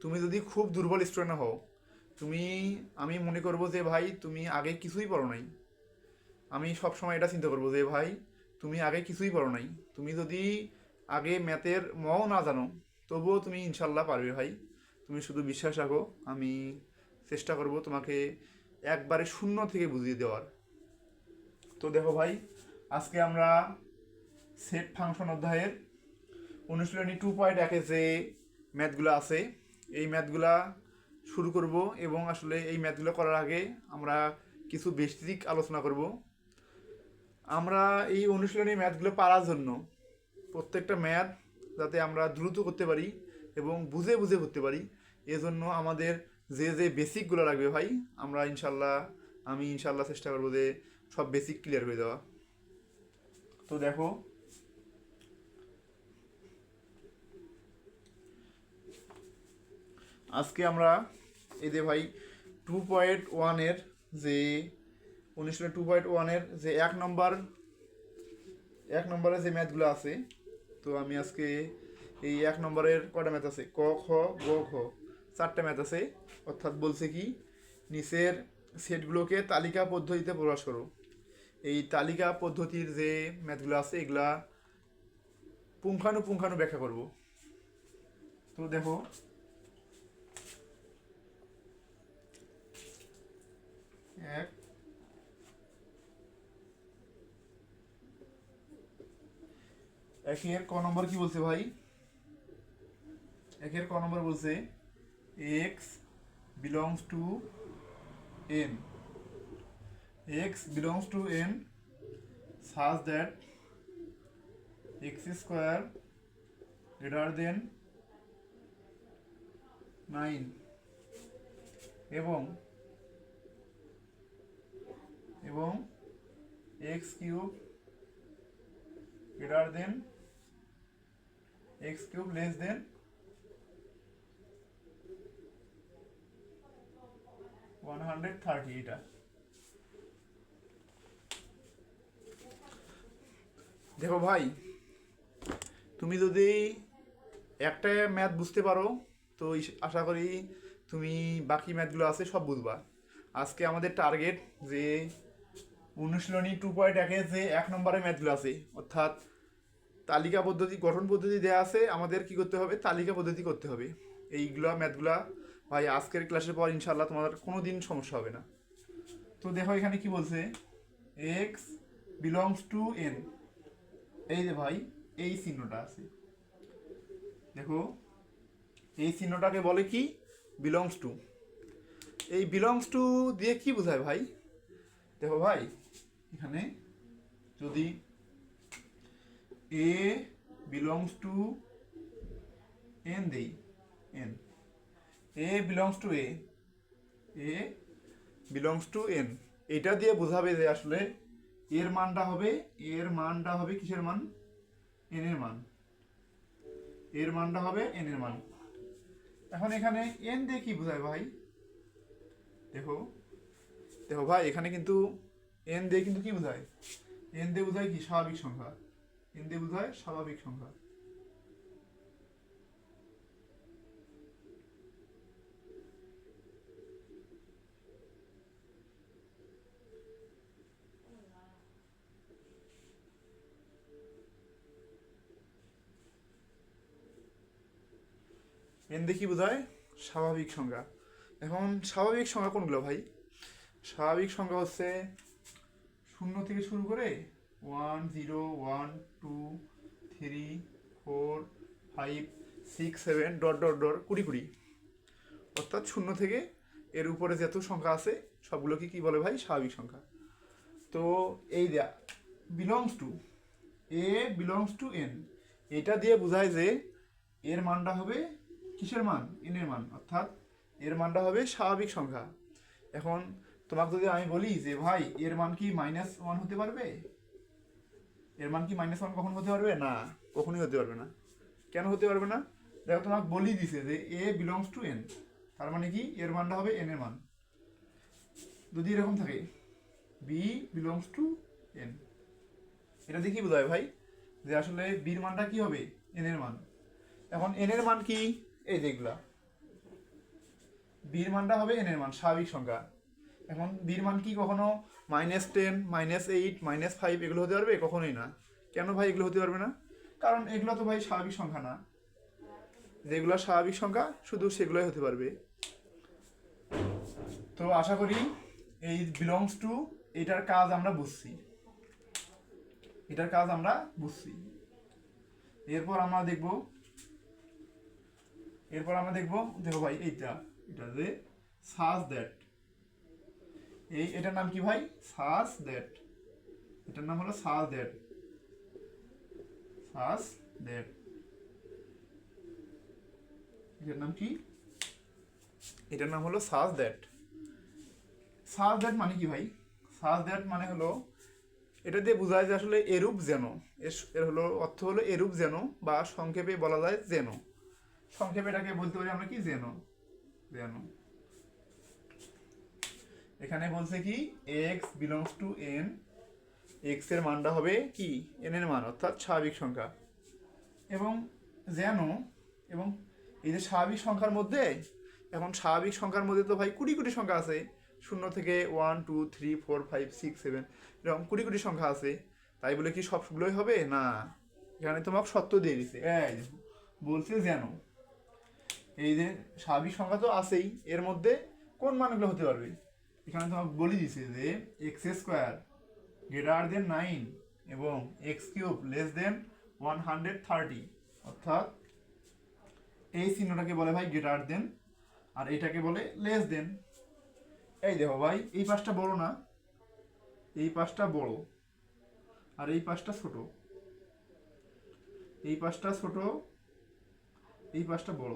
তুমি যদি খুব দুর্বল স্টুডেন্ট হও, তুমি, আমি মনে করবো যে ভাই তুমি আগে কিছুই পড়ো নাই। আমি সব সময় এটা চিন্তা করবো যে ভাই তুমি আগে কিছুই পড়ো নাই। তুমি যদি আগে ম্যাথের মও না জানো, তবুও তুমি ইনশাল্লাহ পারবে ভাই। তুমি শুধু বিশ্বাস রাখো, আমি চেষ্টা করব তোমাকে একবারে শূন্য থেকে বুঝিয়ে দেওয়ার। তো দেখো ভাই, আজকে আমরা সেট ফাংশন অধ্যায়ের অনুশীলনী 2.1 যে ম্যাথগুলো আছে, এই ম্যাথগুলা শুরু করব। এবং আসলে এই ম্যাথগুলো করার আগে আমরা কিছু বেসিক আলোচনা করব। আমরা এই অনুশীলনী ম্যাথগুলো পারার জন্য প্রত্যেকটা ম্যাথ যাতে আমরা দ্রুত করতে পারি এবং বুঝে বুঝে করতে পারি, এজন্য আমাদের যে যে বেসিকগুলো লাগবে ভাই, আমরা ইনশাল্লাহ, আমি ইনশাল্লাহ চেষ্টা করবো যে সব বেসিক ক্লিয়ার হয়ে দেওয়া। তো দেখো, আজকে আমরা এই যে ভাই 2.1-এর যে অনুশীলনী 2.1-এর যে এক নম্বরে যে ম্যাথগুলো আছে, তো আমি আজকে এই 1 নম্বরের কটা ম্যাথ আছে, ক খ গ ঘ, 4টে ম্যাথ আছে। অর্থাৎ বলছে কি, নিচের সেটগুলোকে তালিকা পদ্ধতিতে প্রকাশ করো। এই তালিকা পদ্ধতির যে ম্যাথগুলো আছে এগুলা পুঙ্খানুপুঙ্খানু ব্যাখ্যা করব। তো দেখো, এক একের ক নম্বর কি বলছে ভাই, একের ক নম্বর বলছে x belongs to N, x belongs to n such that x square greater than 9 এবং x cube greater than x cube less than 130। এটা দেখো ভাই, তুমি যদি একটা ম্যাথ বুঝতে পারো, তো আশা করি তুমি বাকি ম্যাথগুলো আছে সব বুঝবা। আজকে আমাদের টার্গেট যে অনুশীলনী 2.1-এর যে 1 নম্বরের ম্যাথগুলো আছে, অর্থাৎ তালিকা পদ্ধতি, গঠন পদ্ধতি দেওয়া আছে, আমাদের কি করতে হবে, তালিকা পদ্ধতি করতে হবে। এইগুলা ম্যাথগুলা ভাই আজকের ক্লাসের পর ইনশাল্লাহ তোমার কোনো দিন সমস্যা হবে না। তো দেখো এখানে কি বলছে, এক্স বিলংস টু এন। এই যে ভাই, এই চিহ্নটা আছে, দেখো এই চিহ্নটাকে বলে কি, বিলংস টু। এই বিলংস টু দিয়ে কি বোঝায় ভাই, দেখো ভাই এখানে যদি এ বিলংস টু এন দেই, N, A belongs to A belongs to N, এটা দিয়ে বোঝাবে যে আসলে এর মানটা হবে কিসের মান, এন এর মান, এর মানটা হবে এন এর মান। এখন এখানে এন দিয়ে কি বোঝায় ভাই, দেখো দেখো ভাই এখানে কিন্তু এন দিয়ে কিন্তু কি বোঝায়, এন দিয়ে বোঝায় কি, স্বাভাবিক সংখ্যা, এন দিয়ে বোঝায় স্বাভাবিক সংখ্যা। এন দিয়ে কি বোঝায়, স্বাভাবিক সংখ্যা। এখন স্বাভাবিক সংখ্যা কোনগুলো ভাই, স্বাভাবিক সংখ্যা হচ্ছে 0 থেকে শুরু করে 1 0 1 2 3 4 5 6 7 ডট ডট ডট 20 অর্থাৎ 0 থেকে এর উপরে যত সংখ্যা আছে সবগুলোকে কি বলে ভাই, স্বাভাবিক সংখ্যা। তো এই দেয়া belongs to, A belongs to N, এটা দিয়ে বোঝায় যে এর মানটা হবে কিসের মান, এন এর মান, অর্থাৎ এর মানটা হবে স্বাভাবিক সংখ্যা। এখন তোমাকে যদি আমি বলি যে ভাই এর মান কি -1 হতে পারবে, এর মান কি -1 কখন হতে পারবে না, কখনোই হতে পারবে না। কেন হতে পারবে না, দেখো তোমাকে বলি দিছে যে এ বিলংস টু এন, তার মানে কি এর মানটা হবে এন এর মান। যদি এরকম থাকে বি বিলংস টু এন, এটা দিয়ে কি বোঝায় ভাই, যে আসলে বির মানটা কি হবে, এন এর মান। এখন এন এর মান কি, এই যেগুলা বির মানটা হবে এন এর মান, স্বাভাবিক সংখ্যা। এখন বির মান কি কখনো -10, -8, -5 এগুলো হতে পারবে? কখনোই না। কেন ভাই এগুলো হতে পারবে না? কারণ এগুলো তো ভাই স্বাভাবিক সংখ্যা না। যেগুলো স্বাভাবিক সংখ্যা শুধু সেগুলোই হতে পারবে। তো আশা করি এই বিলংস টু এটার কাজ আমরা বুঝছি। এরপর আমরা দেখব দেখো ভাই এটা যে সাজ দ্যাট, এটার নাম কি ভাই? Such that. এটার নাম হলো সাজ দ্যাট। এটার নাম কি? এটার নাম হলো সাজ দ্যাট। মানে কি ভাই? সাজ দ্যাট মানে হলো, এটা দিয়ে বোঝায় যে আসলে এরূপ যেন, এর হলো অর্থ হলো এরূপ যেন, বা সংক্ষেপে বলা যায় যেন। সংক্ষেপে এটাকে বলতে পারি আমরা কি? যেন। এখানে বলছে কি x belongs to N, x এর মানটা হবে কি? এন এর মান, অর্থাৎ স্বাভাবিক সংখ্যা। এবং যেন, এবং এই যে স্বাভাবিক সংখ্যার মধ্যে, এখন স্বাভাবিক সংখ্যার মধ্যে তো ভাই কোটি কোটি সংখ্যা আছে। 0 থেকে 1 2 3 4 5 6 7 এরকম কোটি কোটি সংখ্যা আছে। তাই বলে কি সবগুলোই হবে? না। এখানে তোমাকে সত্য দিয়ে দিছে, এই বলছে যেন এই যে স্বাভাবিক সংখ্যা তো আছেই, এর মধ্যে কোন মানগুলো হতে পারবে? এখানে তোমাকে বলে দিছে যে এক্স স্কোয়ার গ্রেটার দেন 9 এবং এক্স কিউব লেস দেন 130, অর্থাৎ এই চিহ্নটাকে বলে ভাই গ্রেটার দেন, আর এটাকে বলে লেস দেন। এই দেখো ভাই, এই পাশটা বড় না, এই পাশটা বড়, আর এই পাশটা ছোট, এই পাশটা ছোট, এই পাশটা বড়।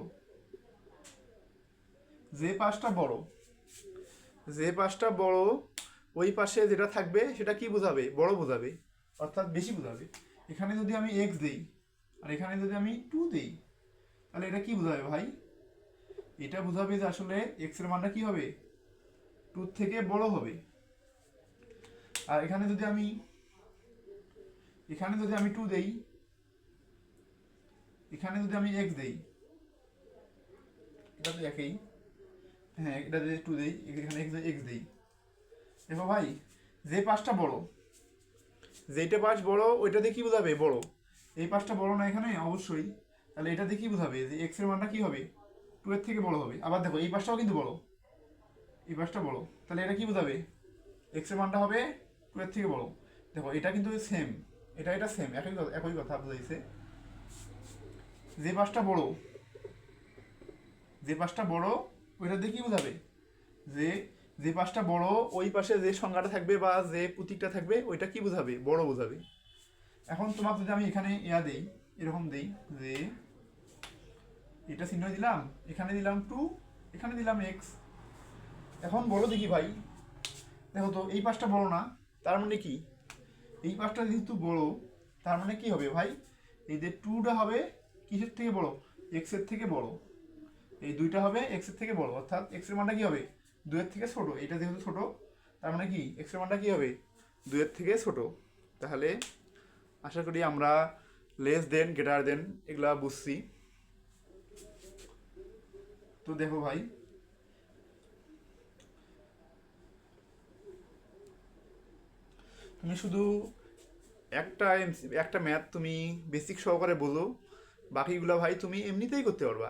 যে পাশটা বড় ওই পাশে যেটা থাকবে সেটা কি বোঝাবে? বড় বোঝাবে, অর্থাৎ বেশি বোঝাবে। এখানে যদি আমি এক্স দেই আর এখানে যদি আমি 2 দেই, তাহলে এটা কি বোঝাবে ভাই? এটা বোঝাবে যে আসলে এক্স এর মানটা কি হবে? 2 থেকে বড় হবে। আর এখানে যদি আমি 2 দেই, এখানে যদি আমি এক্স দেই, এটা তো একই। হ্যাঁ, এটা যদি 2 দেই, এখানে এক্স দেই, দেখো ভাই যে পাশটা বড়, যেটা পাশ বড় ওইটাতে কি বোঝাবে? বড়। এই পাশটা বড় না এখানে অবশ্যই, তাহলে এটাতে কি বোঝাবে? যে এক্স এর মানটা কি হবে? 2 এর থেকে বড় হবে। আবার দেখো এই পাশটাও কিন্তু বড়, এই পাশটা বড়, তাহলে এটা কি বোঝাবে? এক্স এর মানটা হবে 2 এর থেকে বড়। দেখো এটা কিন্তু সেম, এটা সেম, একই কথা বুঝাইছে। যে পাশটা বড় ওইটা দিয়ে কি বোঝাবে? যে পাশটা বড় ওই পাশে যে সংখ্যাটা থাকবে বা যে প্রতীকটা থাকবে ওইটা কি বোঝাবে? বড় বোঝাবে। এখন তোমাকে যদি আমি এখানে দেই, এরকম দেই যে এটা চিহ্ন দিলাম, এখানে দিলাম 2, এখানে দিলাম এক্স। এখন বলো দেখি ভাই, দেখো তো এই পাশটা বড় না, তার মানে কি? এই পাশটা যেহেতু বড়, তার মানে কি হবে ভাই? এই যে 2টা হবে কিসের থেকে বড়? এক্স এর থেকে বড়। এই 2টা হবে এক্স এর থেকে বড়, অর্থাৎ এক্স এর মানটা কি হবে? 2 এর থেকে ছোট। এটা যেহেতু ছোট, তার মানে কি এক্স এর মানটা কি হবে? 2 এর থেকে ছোট। তাহলে আশা করি আমরা লেস দেন, গ্রেটার দেন এগুলা বুঝছি। তো দেখো ভাই, তুমি শুধু একটা ম্যাথ তুমি বেসিক সহকারে বোঝো, বাকিগুলো ভাই তুমি এমনিতেই করতে পারবা।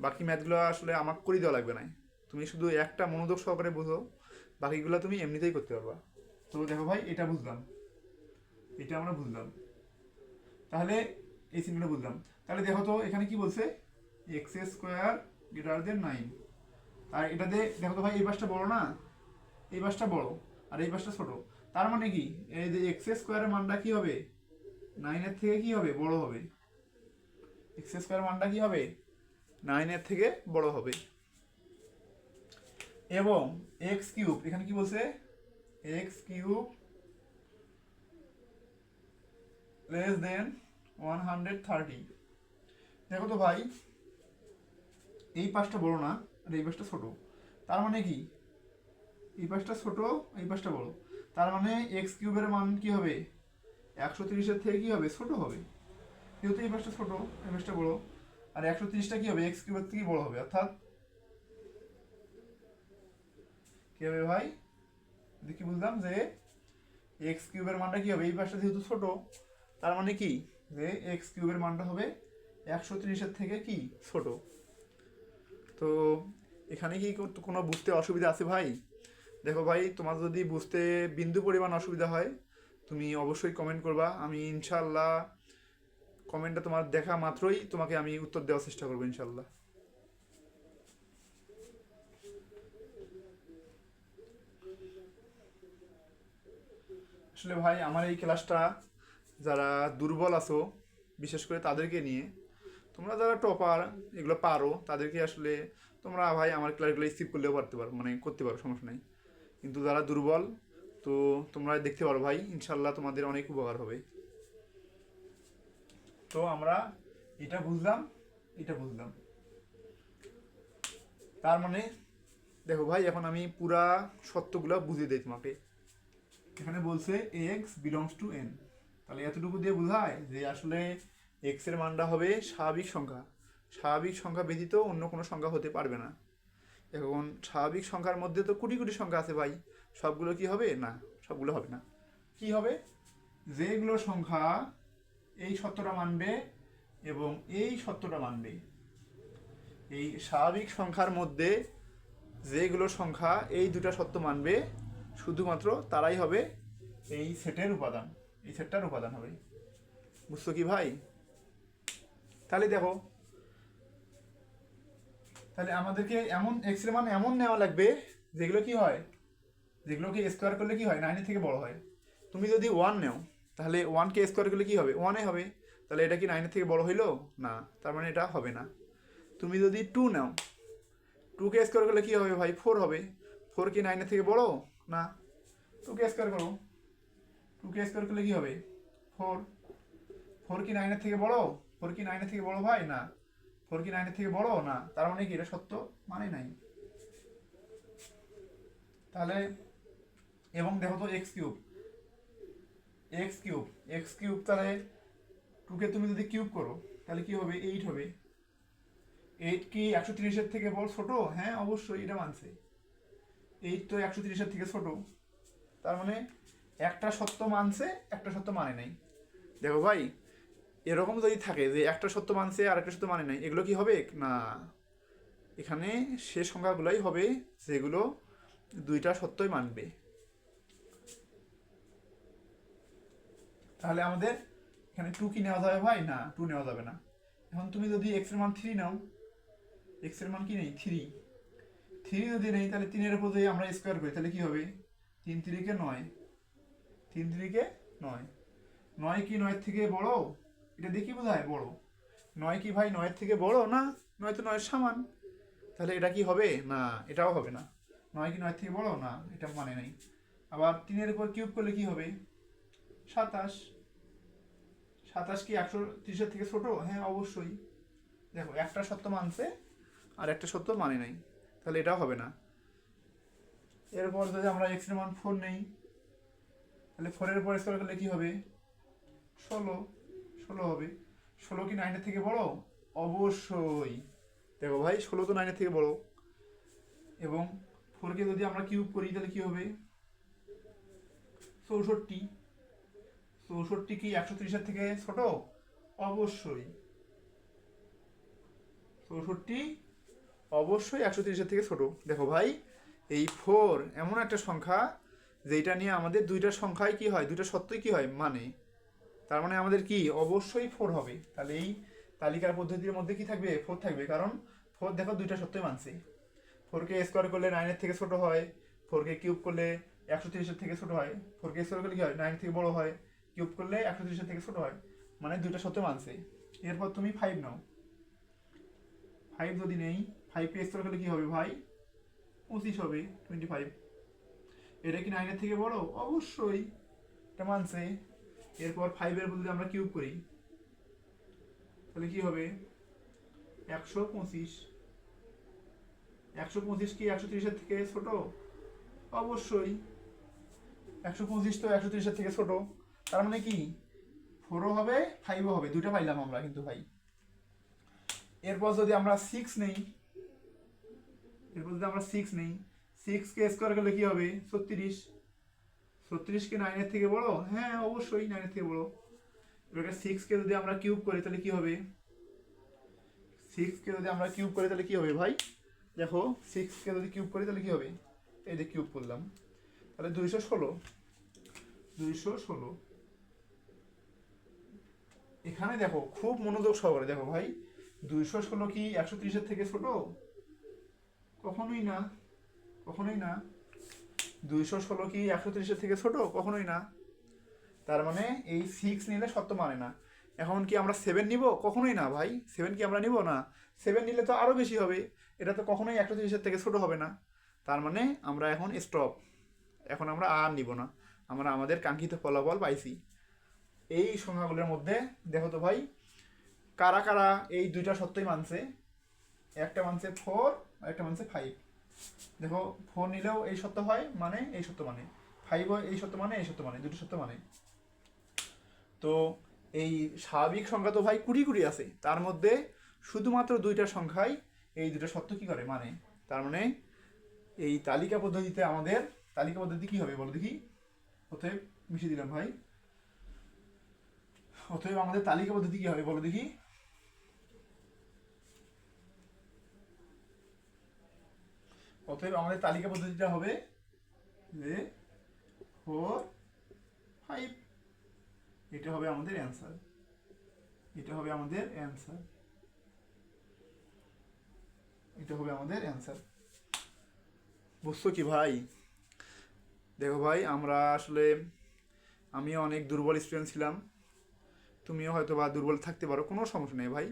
বাকি ম্যাথগুলো আসলে আমাকে করে দেওয়া লাগবে না। তুমি শুধু একটা মনোযোগ সহকারে বোঝো, বাকিগুলো তুমি এমনিতেই করতে পারবা। তো দেখো ভাই, এটা আমরা বুঝলাম। তাহলে এই চিহ্নটা বুঝলাম। তাহলে দেখো তো এখানে কি বলছে? X square greater than 9। আর এটাতে দেখো তো ভাই, এই পাশটা বড় না, এই পাশটা বড় আর এই পাশটা ছোট। তার মানে কি এই যে এক্স স্কোয়ারের মানটা কি হবে? 9 এর থেকে কি হবে? বড় হবে। এক্স স্কোয়ার মানটা কি হবে? 9 এর থেকে বড় হবে। এবং এক্স কিউব, এখানে কি বলছে? X cube less than 130। দেখো তো ভাই, এই পাশটা বড় না আর এই পাশটা ছোট, তার মানে কি এই পাশটা ছোট, এই পাশটা বড়। তার মানে এক্স কিউবের মান কি হবে? 130-এর থেকে কি হবে? ছোট হবে। যেহেতু এই পাশটা ছোট, এই পাশটা বড়, আর 130টা কি হবে? এক্স কিউবের থেকে বড় হবে, অর্থাৎ কি হবে ভাই, কি বুঝলাম যে এক্স কিউবের মানটা কি হবে, এই পাশটা যেহেতু ছোট, তার মানে কি যে এক্স কিউবের মানটা হবে 130-এর থেকে কি ছোট। তো এখানে কি কোনো বুঝতে অসুবিধা আছে ভাই? দেখো ভাই, তোমার যদি বুঝতে বিন্দু পরিমাণ অসুবিধা হয় তুমি অবশ্যই কমেন্ট করবা, আমি ইনশাল্লাহ কমেন্টটা তোমার দেখা মাত্রই তোমাকে আমি উত্তর দেওয়ার চেষ্টা করবো ইনশাল্লাহ। আসলে ভাই আমার এই ক্লাসটা যারা দুর্বল আছো বিশেষ করে তাদেরকে নিয়ে, তোমরা যারা টপার এগুলো পারো তাদেরকে আসলে তোমরা ভাই আমার ক্লাসগুলো স্কিপ করলেও পারতে পারো, মানে করতে পারো, সমস্যা নেই। কিন্তু যারা দুর্বল তো তোমরা দেখতে পারো ভাই, ইনশাল্লাহ তোমাদের অনেক উপকার হবে। তো আমরা এটা বুঝলাম, এটা বুঝলাম, তার মানে দেখো ভাই এখন আমি পুরা সত্যগুলো বুঝিয়ে দিই তোমাকে। এখানে বলছে এক্স বিলংস টু এন, তাহলে এতটুকু দিয়ে বোঝায় যে আসলে এক্স এর মানটা হবে স্বাভাবিক সংখ্যা, স্বাভাবিক সংখ্যা ব্যতীত অন্য কোনো সংখ্যা হতে পারবে না। এখন স্বাভাবিক সংখ্যার মধ্যে তো কোটি কোটি সংখ্যা আছে ভাই, সবগুলো কি হবে না, সবগুলো হবে না। কি হবে, যেগুলো সংখ্যা এই সত্যটা মানবে এবং এই সত্যটা মানবে, এই স্বাভাবিক সংখ্যার মধ্যে যেগুলো সংখ্যা এই দুটা সত্য মানবে শুধুমাত্র তারাই হবে এই সেটের উপাদান, এই সেটটার উপাদান হবে। বুঝছো কি ভাই? তাহলে দেখো, তাহলে আমাদেরকে এমন এক্স এর মান এমন নেওয়া লাগবে যেগুলো কি হয়, যেগুলোকে স্কোয়ার করলে কি হয় 9 থেকে বড় হয়। তুমি যদি 1 নাও তাহলে 1 কে স্কোয়ার করলে কি হবে, 1 হবে, তাহলে এটা কি 9 থেকে বড় হইলো না, তার মানে এটা হবে না। তুমি যদি 2 নাও, 2 কে স্কোয়ার করলে কি হবে ভাই, 4 হবে, 4 কি 9 থেকে বড় না, 2 কে স্কোয়ার করো, 2 কে স্কোয়ার করলে কি হবে 4, 4 কি 9 থেকে বড়, 4 কি 9 থেকে বড় ভাই না, 4 কি 9 থেকে বড় না, তার মানে কি এটা সত্য মানে নাই। তাহলে এবং দেখো তো x cube, x cube, x cube, তাহলে 2 কে তুমি যদি কিউব করো তাহলে কি হবে 8 হবে। 8 কি 130-এর থেকে বড় ছোট, হ্যাঁ অবশ্যই এটা মানছে, 8 তো 130-এর থেকে ছোট, তার মানে একটা সত্য মানছে একটা সত্য মানে নাই। দেখো ভাই এরকম যদি থাকে যে একটা সত্য মানছে আর একটা সত্য মানে নাই, এগুলো কি হবে না, এখানে সে সংখ্যাগুলোই হবে যেগুলো দুইটা সত্যই মানবে। তাহলে আমাদের এখানে 2 কি নেওয়া যাবে ভাই না, 2 নেওয়া যাবে না। এখন তুমি যদি এক্স এর মান 3 নাও, এক্স এর মান কি নেই 3, 3 যদি নেই তাহলে 3-এর উপর যদি আমরা স্কোয়ার করি তাহলে কি হবে 3 3 কে 9, 3 3 কে 9, 9 কি 9 থেকে বড়, এটা দেখি বোঝায় বড়, 9 কি ভাই 9 থেকে বড় না, 9 তো 9 সমান, তাহলে এটা কি হবে না, এটাও হবে না। 9 কি 9 থেকে বড় না, এটা মানে নাই। আবার 3-এর উপর কিউব করলে কি হবে 27, 27 কি 130-এর থেকে ছোট, হ্যাঁ অবশ্যই। দেখো একটা সত্য মানছে আর একটা সত্য মানে নাই, তাহলে এটাও হবে না। এরপর যদি আমরা এক্স এর মান 4 নেই তাহলে 4-এর উপর স্কোয়ার করলে কি হবে 16, 16 হবে। 16 কি 9-এর থেকে বড়, অবশ্যই। দেখো ভাই 16 তো 9-এর থেকে বড়, এবং 4 কে যদি আমরা কিউব করি তাহলে কি হবে 64, 64 কি 130-এর থেকে ছোট, অবশ্যই। 64 অবশ্যই 130-এর থেকে ছোট। দেখো ভাই এই 4 এমন একটা সংখ্যা যেটা নিয়ে আমাদের দুইটা সংখ্যায় কি হয়, দুইটা সত্যই কি হয় মানে, তার মানে আমাদের কি অবশ্যই 4 হবে। তাহলে এই তালিকার পদ্ধতির মধ্যে কি থাকবে 4 থাকবে, কারণ 4 দেখো দুইটা সত্যই মানছে। 4 কে স্কোয়ার করলে 9-এর থেকে ছোট হয়, 4 কে কিউব করলে 130-এর থেকে ছোট হয়, 4 কে স্কোয়ার করলে কি হয় 9 থেকে বড় হয়, কিউব করলে 130-এর থেকে ছোট হয়, মানে দুইটা সত্য মানছে। এরপর তুমি 5 নাও, 5 যদি নেই 5 কে স্কোয়ার করলে কি হবে ভাই 25 হবে, 25। এটা কি 9-এর থেকে বড়, অবশ্যই এটা মানছে। এরপর 5-এর যদি আমরা কিউব করি তাহলে কি হবে 125, 125 কি 130-এর থেকে ছোট, অবশ্যই। 125 তো 130-এর থেকে ছোট, তার মানে কি 4ও হবে 5ও হবে, দুইটা পাইলাম আমরা কিন্তু ভাই। এরপর যদি আমরা 6 নেই, এরপর যদি আমরা 6 নেই, 6k² করলে কি হবে 36। 36 কি 9 এর থেকে বড়? হ্যাঁ অবশ্যই 9 এর থেকে বড়। এবার 6কে যদি আমরা কিউব করি তাহলে কি হবে? 6কে যদি আমরা কিউব করি তাহলে কি হবে ভাই? দেখো 6কে যদি কিউব করি তাহলে কি হবে? এই যে কিউব করলাম, তাহলে 216। 216। এখানে দেখো খুব মনোযোগ সহকারে দেখো ভাই, 216 কি 130-এর থেকে ছোট? কখনোই না, কখনোই না। 216 কি 130-এর থেকে ছোট? কখনোই না। তার মানে এই 6 নিলে সত্য মানে না। এখন কি আমরা 7 নিব? কখনোই না ভাই। 7 কি আমরা নিব না? 7 নিলে তো আরো বেশি হবে। এটা তো কখনোই 130-এর থেকে ছোট হবে না। তার মানে আমরা এখন স্টপ। এখন আমরা আর নিব না। আমরা আমাদের কাঙ্ক্ষিত ফলাফল পাইছি। এই সংখ্যাগুলোর মধ্যে দেখো তো ভাই, কারা কারা এই দুইটা সত্যই মানছে? একটা মানছে 4 আর একটা মানছে 5। দেখো 4 নিলেও এই সত্য হয়, মানে এই সত্য মানে 5ও এই সত্য মানে এই সত্য মানে দুটো সত্য মানে। তো এই স্বাভাবিক সংখ্যা তো ভাই কুড়ি কুড়ি আছে, তার মধ্যে শুধুমাত্র দুইটা সংখ্যাই এই দুটো সত্য কি করে মানে। তার মানে এই তালিকা পদ্ধতিতে আমাদের তালিকা পদ্ধতি কি হবে বলো দেখি? অতএব মিশিয়ে দিলাম ভাই। অতএব আমাদের তালিকা পদ্ধতি কি হবে বলো দেখি? অতএব আমাদের তালিকা পদ্ধতিটা হবে যে 4 5। এটা হবে আমাদের অ্যান্সার। এটা হবে আমাদের অ্যান্সার। এটা হবে আমাদের অ্যান্সার। বুঝছো কি ভাই? দেখো ভাই, আমরা আসলে আমিও অনেক দুর্বল স্টুডেন্ট ছিলাম, তুমিও হয়তো বা দুর্বল থাকতে পারো, কোনো সমস্যা নেই ভাই।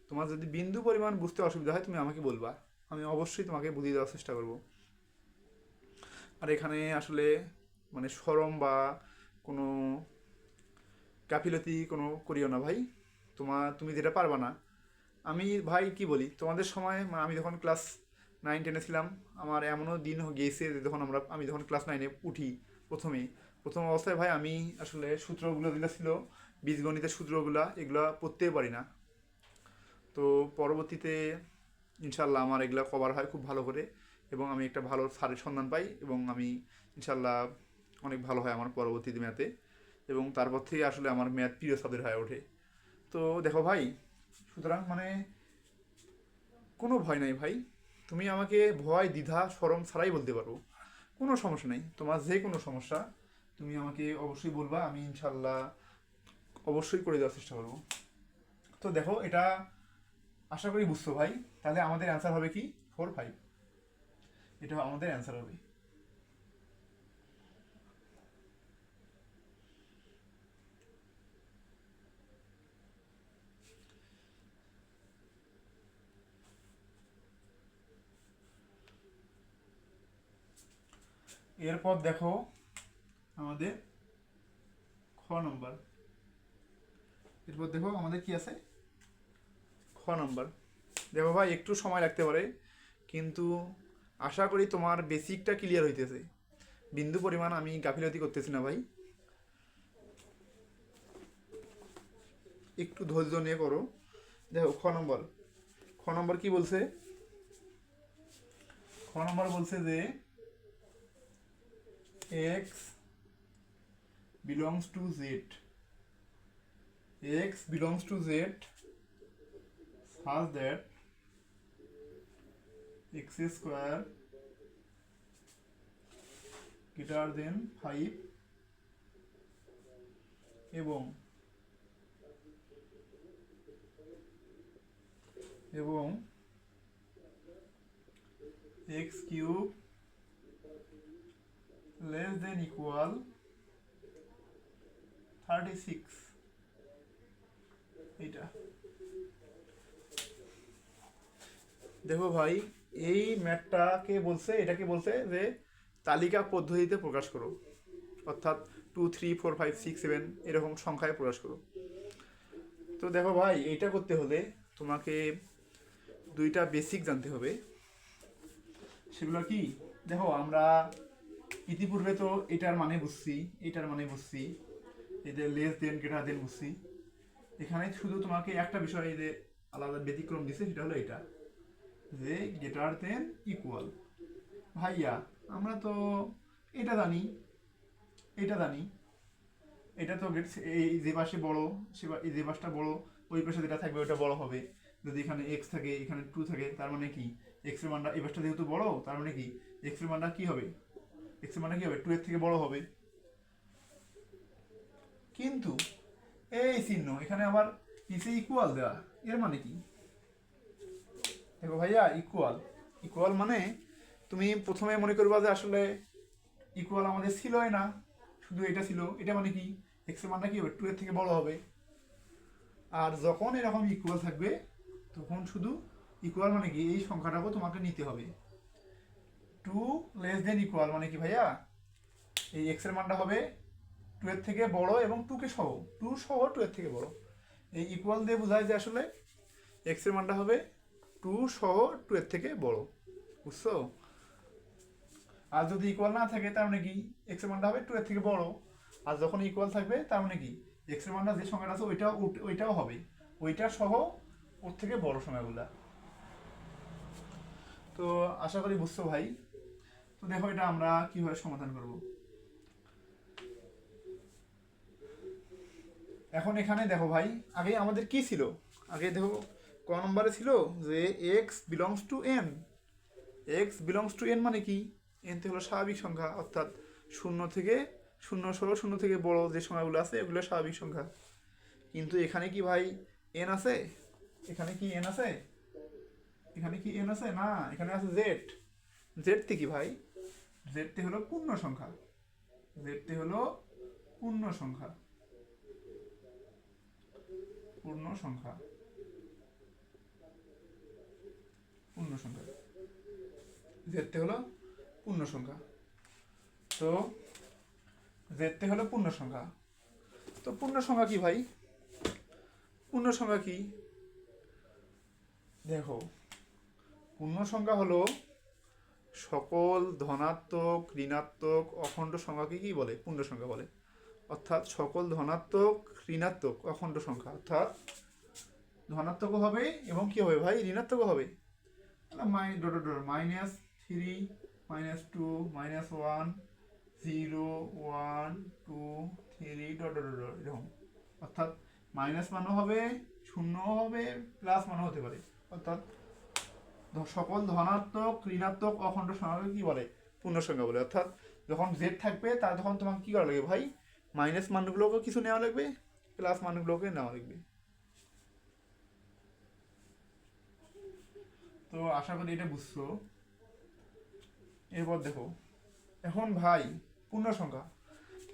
তোমার যদি বিন্দু পরিমাণ বুঝতে অসুবিধা হয় তুমি আমাকে বলবা, আমি অবশ্যই তোমাকে বুঝিয়ে দেওয়ার চেষ্টা করব। আর এখানে আসলে মানে শরম বা কোনো গাফিলতি কোনো করিও না ভাই। তুমি যেটা পারবা না, আমি ভাই কি বলি, তোমাদের সময় আমি যখন ক্লাস 9-10-এ ছিলাম, আমার এমনও দিন গিয়েছে যে যখন আমি যখন ক্লাস 9-এ উঠি, প্রথম অবস্থায় ভাই আমি আসলে সূত্রগুলো যেগুলো ছিল, বীজগণিতের সূত্রগুলা এগুলা পড়তেই পারি না। তো পরবর্তীতে ইনশাল্লাহ আমার এগুলা কভার হয় খুব ভালো করে, এবং আমি একটা ভালো স্যারের সন্ধান পাই, এবং আমি ইনশাল্লাহ অনেক ভালো হয় আমার পরবর্তীতে ম্যাথে, এবং তারপর থেকে আসলে আমার ম্যাথ প্রিয় সাবজেক্ট হয়ে ওঠে। তো দেখো ভাই, সুতরাং মানে কোনো ভয় নাই ভাই, তুমি আমাকে ভয় দ্বিধা শরম ছাড়াই বলতে পারো, কোনো সমস্যা নেই। তোমার যে কোনো সমস্যা তুমি আমাকে অবশ্যই বলবা, আমি ইনশাল্লাহ অবশ্যই করে দেওয়ার চেষ্টা করবো। তো দেখো এটা আশা করি বুঝছো ভাই। তাহলে আমাদের অ্যান্সার হবে কি? 4 5। এটা আমাদের অ্যান্সার হবে। এরপর দেখো আমাদের খ নম্বর। এরপর দেখো আমাদের কি আছে? খ নম্বর। দেখো ভাই একটু সময় লাগতে পারে, কিন্তু আশা করি তোমার বেসিকটা ক্লিয়ার হইতেছে। বিন্দু পরিমাণ আমি গাফিলতি করতেছি না ভাই, একটু ধৈর্য নিয়ে করো। দেখো খ নম্বর কি বলছে? খ নম্বর বলছে যে x belongs to z, x belongs to z such that x square greater than 5 এবং x cube less than equal 36। এইটা দেখো ভাই, এই ম্যাথটাকে বলছে, এটাকে বলছে যে তালিকা পদ্ধতিতে প্রকাশ করো, অর্থাৎ 2 3 4 5 6 7 এরকম সংখ্যায় প্রকাশ করো। তো দেখো ভাই, এইটা করতে হলে তোমাকে দুইটা বেসিক জানতে হবে। সেগুলো কি? দেখো আমরা ইতিপূর্বে তো এটার মানে বুঝছি, এটার মানে বুঝছি, এদের লেস দেন গ্রেটার দেন বুঝছি। এখানে শুধু তোমাকে একটা বিষয় যে আলাদা ব্যতিক্রম দিছে, সেটা হলো এটা যে গ্রেটার দেন ইকুয়াল। ভাইয়া আমরা তো এটা জানি, এটা জানি, এটা তো এই যে পাশে বড়, এই যে পাশটা বড়, ওই পাশে যেটা থাকবে ওটা বড় হবে। যদি এখানে এক্স থাকে, এখানে 2 থাকে, তার মানে কি এক্স এর মানটা এই পাশটা যেহেতু বড়, তার মানে কি এক্স এর মানটা কি হবে, এক্স এর মানটা কি হবে 2 এর থেকে বড় হবে। কিন্তু এই চিহ্ন এখানে আবার নিচে ইকুয়াল দেওয়া, এর মানে কি? দেখো ভাইয়া, ইকুয়াল, ইকুয়াল মানে তুমি প্রথমে মনে করবা যে আসলে ইকুয়াল আমাদের ছিলই না, শুধু এটা ছিল। এটা মানে কি এক্স এর মানটা কি হবে 2 এর থেকে বড় হবে। আর যখন এরকম ইকুয়াল থাকবে তখন শুধু ইকুয়াল মানে কি এই সংখ্যাটাকেও তোমাকে নিতে হবে। 2 লেস দেন ইকুয়াল মানে কি ভাইয়া, এই এক্স এর মানটা হবে 2 এর থেকে বড় এবং 2 কে সহ, 2 সহ 2 এর থেকে বড়। এই ইকুয়াল দিয়ে বোঝায় যে আসলে এক্স এর মানটা হবে 2 সহ 2 এর থেকে বড়, বুঝছো? আর যদি ইকুয়াল না থাকে তার মানে কি এক্স এর মানটা হবে 2 এর থেকে বড়। আর যখন ইকুয়াল থাকবে তার মানে কি এক্স এর মানটা যে সংখ্যাটা আছে ওইটাও হবে ওইটা সহ ওর থেকে বড় সংখ্যাগুলা। তো আশা করি বুঝছো ভাই। তো দেখো এটা আমরা কিভাবে সমাধান করব। এখন এখানে দেখো ভাই, আগে আমাদের কি ছিল, আগে দেখো ক নম্বরে ছিল যে x belongs to N. X belongs to N মানে কি, এন হলো স্বাভাবিক সংখ্যা, অর্থাৎ 0 থেকে 0 সহ 0 থেকে বড় যে সংখ্যাগুলো আছে এগুলো স্বাভাবিক সংখ্যা। কিন্তু এখানে কি ভাই এন আছে? এখানে কি এন আছে? এখানে কি এন আছে? না, এখানে আছে জেড। জেডটি কি ভাই? জেডটি হলো পূর্ণ সংখ্যা। জেডটি হলো পূর্ণ সংখ্যা, পূর্ণ সংখ্যা, পূর্ণ সংখ্যা। জেডটি হলো পূর্ণ সংখ্যা। তো জেডটি হলো পূর্ণ সংখ্যা। তো পূর্ণ সংখ্যা কি ভাই? পূর্ণ সংখ্যা কি? দেখো, পূর্ণ সংখ্যা হলো সকল ধনাত্মক, ঋণাত্মক, অখণ্ড সংখ্যাকে কি বলে? পূর্ণ সংখ্যা বলে। অর্থাৎ সকল ধনাত্মক, ঋণাত্মক, অখণ্ড সংখ্যা, অর্থাৎ ধনাত্মকও হবে এবং কি হবে ভাই ঋণাত্মকও হবে। -3, -2, -1, 0, 1, 2, 3 এরকম। অর্থাৎ মাইনাস মানও হবে, শূন্যও হবে, প্লাস মানও হতে পারে। অর্থাৎ সকল ধনাত্মক, ঋণাত্মক, অখণ্ড সংখ্যাকে কি বলে? পূর্ণ সংখ্যা বলে। অর্থাৎ যখন জেড থাকবে তার তখন তোমাকে কি করা লাগবে ভাই? মাইনাস মানগুলোকে কিছু নেওয়া লাগবে, প্লাস মানগুলোকে নেওয়া লাগবে। তো আশা করি এটা বুঝছো। এরপর দেখো, এখন ভাই পূর্ণ সংখ্যা,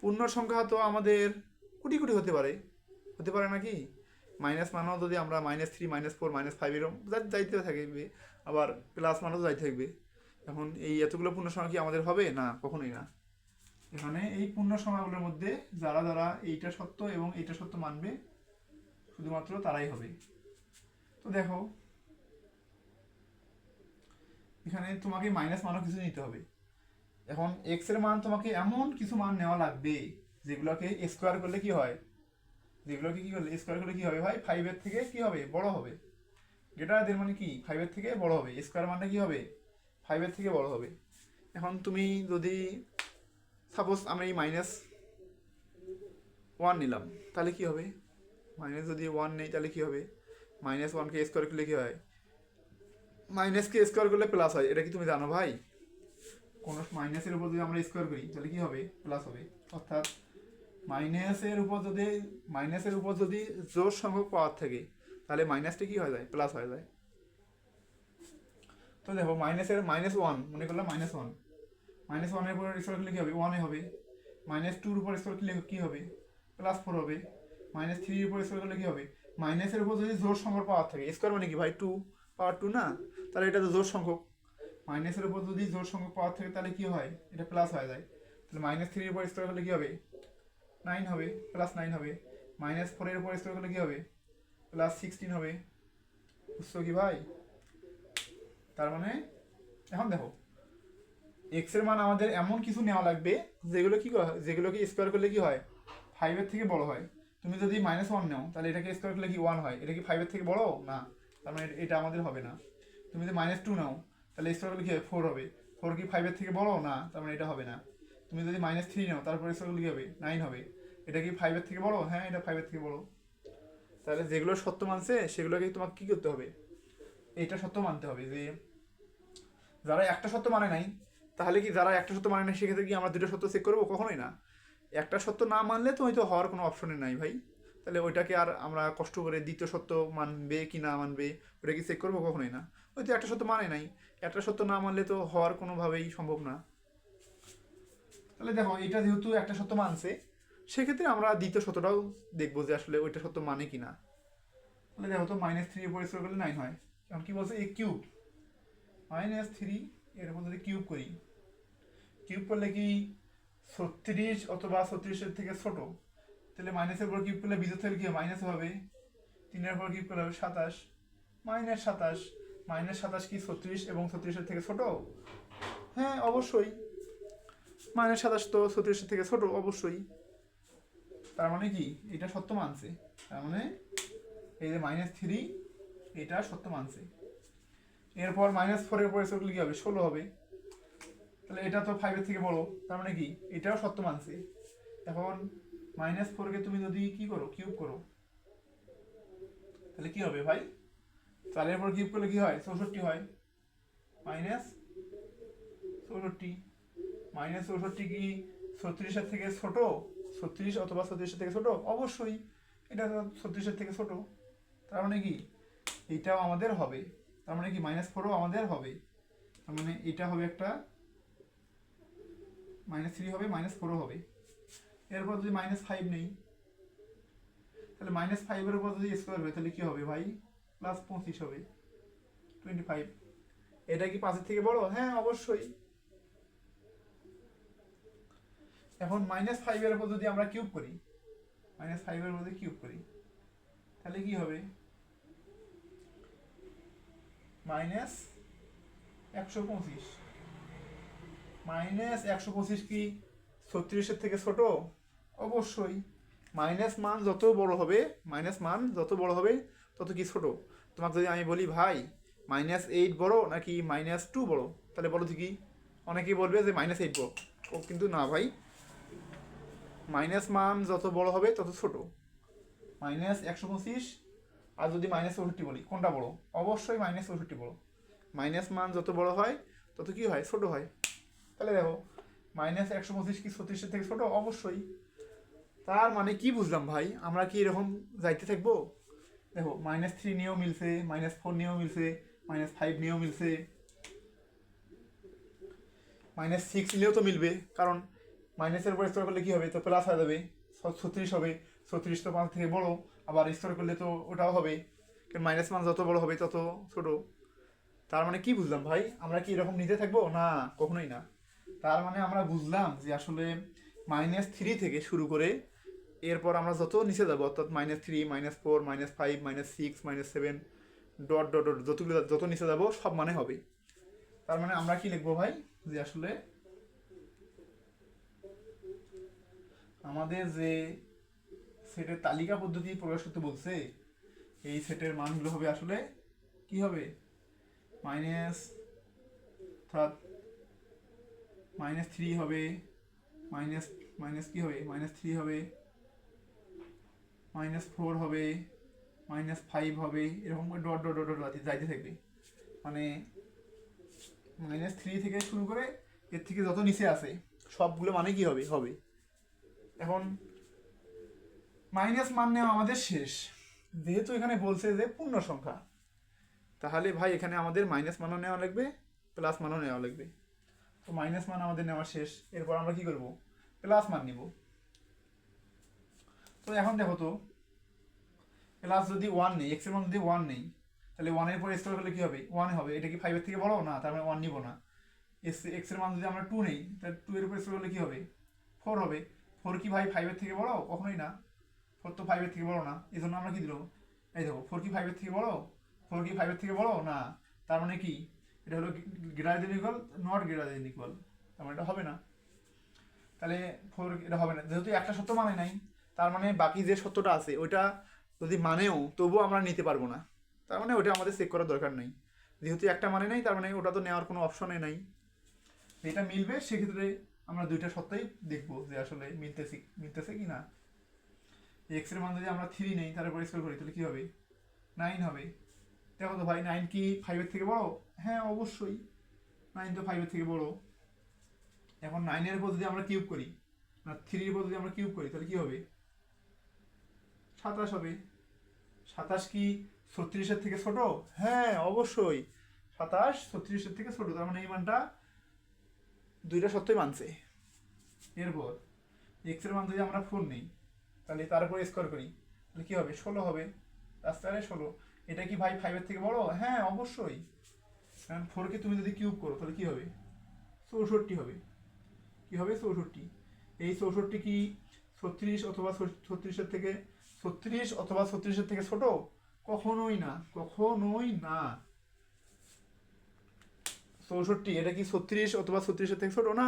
পূর্ণ সংখ্যা তো আমাদের কোটি কোটি হতে পারে, হতে পারে নাকি? মাইনাস মানও যদি আমরা -3, -4, -5 এরকম যাইতে থাকবে, আবার প্লাস মানও যাইতে থাকবে। এখন এই এতগুলো পূর্ণ সংখ্যা কি আমাদের হবে? না, কখনোই না। এখানে এই পূর্ণ সংখ্যাগুলোর মধ্যে যারা যারা এইটা সত্য এবং এইটা সত্য মানবে শুধুমাত্র তারাই হবে। তো দেখো, এখানে তোমাকে মাইনাস মানও কিছু নিতে হবে। এখন এক্স এর মান তোমাকে এমন কিছু মান নেওয়া লাগবে যেগুলোকে স্কোয়ার করলে কি হয়, যেগুলোকে কি করলে স্কোয়ার করলে কি হবে ভাই? 5 এর থেকে কি হবে? বড় হবে। গ্রেটার দেন মানে কি 5 এর থেকে বড় হবে, স্কোয়ার মানটা কি হবে? 5 এর থেকে বড় হবে। এখন তুমি যদি সাপোজ আমি -1 নিলাম, তাহলে কি হবে? মাইনাস যদি 1 নেই তাহলে কি হবে? -1কে স্কোয়ার করলে কি হয়? মাইনাসকে স্কোয়ার করলে প্লাস হয়, এটা কি তুমি জানো ভাই? কোনো মাইনাসের উপর যদি আমরা স্কোয়ার করি তাহলে কি হবে? প্লাস হবে। অর্থাৎ মাইনাসের উপর যদি জোড় সংখ্যক পাওয়ার থাকে তাহলে মাইনাসটা কি হয়ে যায়? প্লাস হয়ে যায়। তো দেখো -1 মনে করলাম -1, -1 এর উপর স্কোয়ার করলে কি হবে? 1 হবে। -2 এর উপর স্কোয়ার করলে কি হবে? +4 হবে। -3 এর উপর স্কোয়ার করলে কি হবে? মাইনাসের উপর যদি জোড় সংখ্যক পাওয়ার থাকে, স্কোয়ার মানে কি ভাই 2, পাওয়ার 2 না, তাহলে এটা তো জোড় সংখ্যক। মাইনাসের উপর যদি জোড় সংখ্যক পাওয়ার থাকে তাহলে কি হয়? এটা প্লাস হয়ে যায়। তাহলে -3 এর উপর স্কোয়ার করলে কি হবে? 9 হবে, +9 হবে। -4 এর উপর স্কোয়ার করলে কি হবে? +16 হবে। বুঝছো কি ভাই? তার মানে এখন দেখো, এক্স এর মান আমাদের এমন কিছু নেওয়া লাগবে যেগুলোকে স্কোয়ার করলে কি হয়? 5 এর থেকে বড় হয়। তুমি যদি -1 নাও তাহলে এটাকে স্কোয়ার করলে কি 1 হয়? এটা কি 5 এর থেকে বড় না? তার মানে এটা আমাদের হবে না। তুমি যদি -2 নাও তাহলে স্কোয়ার করলে কি হবে? 4 হবে। 4 কি 5 এর থেকে বড় না, তার মানে এটা হবে না। তুমি যদি -3 নাও তারপরে কি হবে 9 হবে, এটা কি 5 এর থেকে বড়? হ্যাঁ এটা 5 এর থেকে বড়। তাহলে যেগুলো সত্য মানছে সেগুলোকে তোমাকে কি করতে হবে, এটা সত্য মানতে হবে। যে যারা একটা সত্য মানে নাই, তাহলে কি যারা একটা সত্য মানে নাই সেক্ষেত্রে কি আমরা দুটো সত্য চেক করবো? কখনোই না। একটা সত্য না মানলে তো হয়তো হওয়ার কোনো অপশনই নাই ভাই। তাহলে ওইটাকে আর আমরা কষ্ট করে দ্বিতীয় সত্য মানবে কি না মানবে ওটা কি চেক করবো? কখনোই না। হয়তো একটা সত্য মানে নাই, একটা সত্য না মানলে তো হওয়ার কোনোভাবেই সম্ভব না। তাহলে দেখো এটা যেহেতু একটা সত্য মানছে, সেক্ষেত্রে আমরা দ্বিতীয় সত্যটাও দেখবো যে আসলে ওইটা সত্য মানে কি না। তাহলে দেখো তো -3 এর পরিষ্কার করলে 9 হয়। এখন কি বলছে? এ কিউব -3 এর উপর যদি কিউব করি, কিউব করলে কি 36 অথবা 36-এর থেকে ছোট? তাহলে মাইনাসের উপর কিউব করলে বিজোড় থাকলে কি মাইনাস হবে, 3-এর উপর কিউব করলে হবে 27, -27। -27 কি 36 এবং 36-এর থেকে ছোট? হ্যাঁ অবশ্যই, -27 তো 36-এর থেকে ছোট অবশ্যই। তার মানে কি এটা সত্য মানছে, তার মানে এই যে -3 এটা সত্য মানছে। এরপর -4 এর পরে কি হবে? 16 হবে। তাহলে এটা তো 5 এর থেকে বড়, তার মানে কি এটাও সত্য মানছে। এখন -4 কে তুমি যদি কি করো, কিউব করো, তাহলে কি হবে ভাই? 4 এর পর কিউব করলে কি হয়? 64 হয়। -64, -64 কি 36-এর থেকে ছোট? 36 অথবা 36-এর থেকে ছোট? অবশ্যই এটা 36-এর থেকে ছোট। তার মানে কি এটাও আমাদের হবে, তার মানে কি -4ও আমাদের হবে। তার মানে এটা হবে একটা, -3 হবে, -4ও হবে। এরপর যদি -5 নেই, তাহলে -5 এর উপর যদি স্কোয়ার হবে তাহলে কি হবে ভাই? +25 হবে, 25। এটা কি 5 এর থেকে বড়? হ্যাঁ অবশ্যই। এখন -5 এর উপর যদি আমরা কিউব করি, -5 এর মধ্যে কিউব করি, তাহলে কি হবে? -125। -125 কি 36-এর থেকে ছোট? অবশ্যই। মাইনাস মান যত বড় হবে, মান যত বড় হবে তত কি ছোট? তোমাকে যদি আমি বলি ভাই -8 বড় নাকি -2 বড়, তাহলে বলো তো কি? অনেকেই বলবে যে -8 বড়। ও কিন্তু না ভাই, মান যত বড় হবে তত ছোট। -125 আর যদি -64 বলি, কোনটা বড়? অবশ্যই -64 বড়। মান যত বড় হয় তত কি হয়? ছোট হয়। তাহলে দেখো -125 কি 36-এর থেকে ছোট? অবশ্যই। তার মানে কি বুঝলাম ভাই, আমরা কি এরকম যাইতে থাকবো? দেখো -3 নিয়েও মিলছে, -4 নিয়েও মিলছে, -5 নিয়েও মিলছে, -6 নিলেও তো মিলবে, কারণ মাইনাসের উপর স্কোয়ার করলে কি হবে? তো প্লাস হয়ে যাবে, 36 হবে। 36 তো 5 থেকে বড়, আবার স্কোয়ার করলে তো ওটাও হবে, কারণ মান যত বড় হবে তত ছোট। তার মানে কি বুঝলাম ভাই, আমরা কি এরকম নিতে থাকবো? না, কখনোই না। তার মানে আমরা বুঝলাম যে আসলে -3 থেকে শুরু করে এরপর আমরা যত নিচে যাবো, অর্থাৎ -3, -4, -5, -6, -7 ডট ডট ডট যতগুলো যত নিচে যাবো সব মানে হবে। তার মানে আমরা কি লিখবো ভাই? যে আসলে আমাদের যে সেটের তালিকা পদ্ধতি প্রকাশ করতে বলছে, এই সেটের মানগুলো হবে আসলে কি হবে? মাইনাস অর্থাৎ -3 হবে, মাইনাস মাইনাস কি হবে? -3 হবে, -4 হবে, -5 হবে, এরকম করে ডট ডট ডট ডট যাইতে থাকবে। মানে -3 থেকে শুরু করে এর থেকে যত নিচে আসে সবগুলো মানে কি হবে? হবে। এখন মাইনাস মান নেওয়া আমাদের শেষ, যেহেতু এখানে বলছে যে পূর্ণ সংখ্যা, তাহলে ভাই এখানে আমাদের মাইনাস মানও নেওয়া লাগবে, প্লাস মানও নেওয়া লাগবে। তো মাইনাস মান আমাদের নেওয়া শেষ, এরপর আমরা কি করব? প্লাস মান নিব। তো এখন দেখো তো, প্লাস যদি 1 নেই, এক্স এর মান যদি 1 নেই, তাহলে 1 এর পর স্কোয়ার করলে কি হবে? 1 হবে। এটা কি 5 এর থেকে বড়? না, তার মানে 1 নিব না। এক্স এর মান যদি আমরা 2 নেই, তাহলে 2 এর উপর স্কোয়ার করলে কি হবে? 4 হবে। 4 কি ভাই 5 এর থেকে বড়? কখনোই না। 4 তো 5 এর থেকে বড় না, এই জন্য আমরা কি দিলাম? এই দেখো 4 কি 5 এর থেকে বড়? 4 কি 5 এর থেকে বড় না। তার মানে কি এটা হলো greater than equal, not greater than equal, তার মানে এটা হবে না। তাহলে 4 এটা হবে না, যেহেতু একটা সত্য মানে নাই, তার মানে বাকি যে সত্যটা আছে ওইটা যদি মানেও তবুও আমরা নিতে পারবো না। তার মানে ওটা আমাদের চেক করার দরকার নেই, যেহেতু একটা মানে নাই, তার মানে ওটা তো নেওয়ার কোনো অপশনে নাই। এটা মিলবে সেক্ষেত্রে আমরা দুইটা সত্যই দেখবো যে আসলে মিলতেছে কি না। এক্স এর মান যদি আমরা 3 নেই তার উপর স্কোয়ার করি তাহলে কি হবে, 9 হবে। দেখো তো ভাই 9 কি 5 এর থেকে বড়? হ্যাঁ অবশ্যই, 9 তো 5 এর থেকে বড়। এখন 9 এর উপর যদি আমরা কিউব করি, না 3 এর উপর যদি আমরা কিউব করি তাহলে কি হবে, 27 হবে। 27 কি 36 এর থেকে ছোট? হ্যাঁ অবশ্যই, 27 36 এর থেকে ছোট, তার মানে এই মানটা দুইটা সত্যই মানছে। এরপর এক্স এর মান যদি আমরা 4 নেই তাহলে তার উপর স্কোয়ার করি তাহলে কি হবে, 16 হবে। রাস্তায় 16, এটা কি ভাই 5 এর থেকে বড়? হ্যাঁ অবশ্যই, কারণ 4 কে তুমি যদি কিউব করো তাহলে কি হবে, 64 হবে। কি হবে, 64। এই 64 কি 36 অথবা 36 এর থেকে 36 অথবা 36 এর থেকে ছোট? কখনোই না, কখনোই না। 64 এটা কি 36 অথবা 36 এর থেকে ছোট না,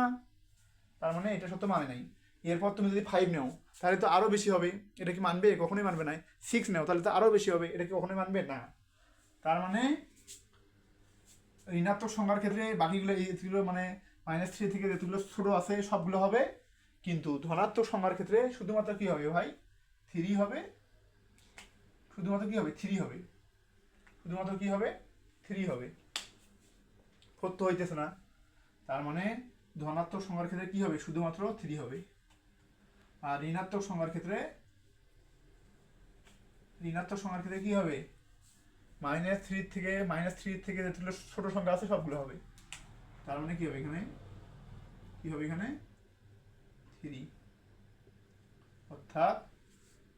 তার মানে এটা সত্য মানে নাই। এরপর তুমি যদি 5 নাও তাহলে তো আরো বেশি হবে, এটা কি মানবে? কখনোই মানবে না। 6 নাও তাহলে তো আরো বেশি হবে, এটা কি কখনোই মানবে না। তার মানে ঋণাত্মক সংখ্যার ক্ষেত্রে বাকিগুলো এইগুলো মানে -3 থেকে যেগুলো ছোট আছে সবগুলো হবে, কিন্তু ধনাত্মক সংখ্যার ক্ষেত্রে শুধুমাত্র কি হবে ভাই, 3 হবে। শুধুমাত্র কি হবে, 3 হবে। শুধুমাত্র কি হবে, 3 হবে। 4 তো হইতেছে না, তার মানে ধনাত্মক সংখ্যার ক্ষেত্রে কি হবে, শুধুমাত্র 3 হবে। আর ঋণাত্মক সংখ্যার ক্ষেত্রে কি হবে, -3 থেকে যেগুলো ছোট সংখ্যা আছে সবগুলো হবে। তার মানে কি হবে এখানে, কি হবে এখানে 3, অর্থাৎ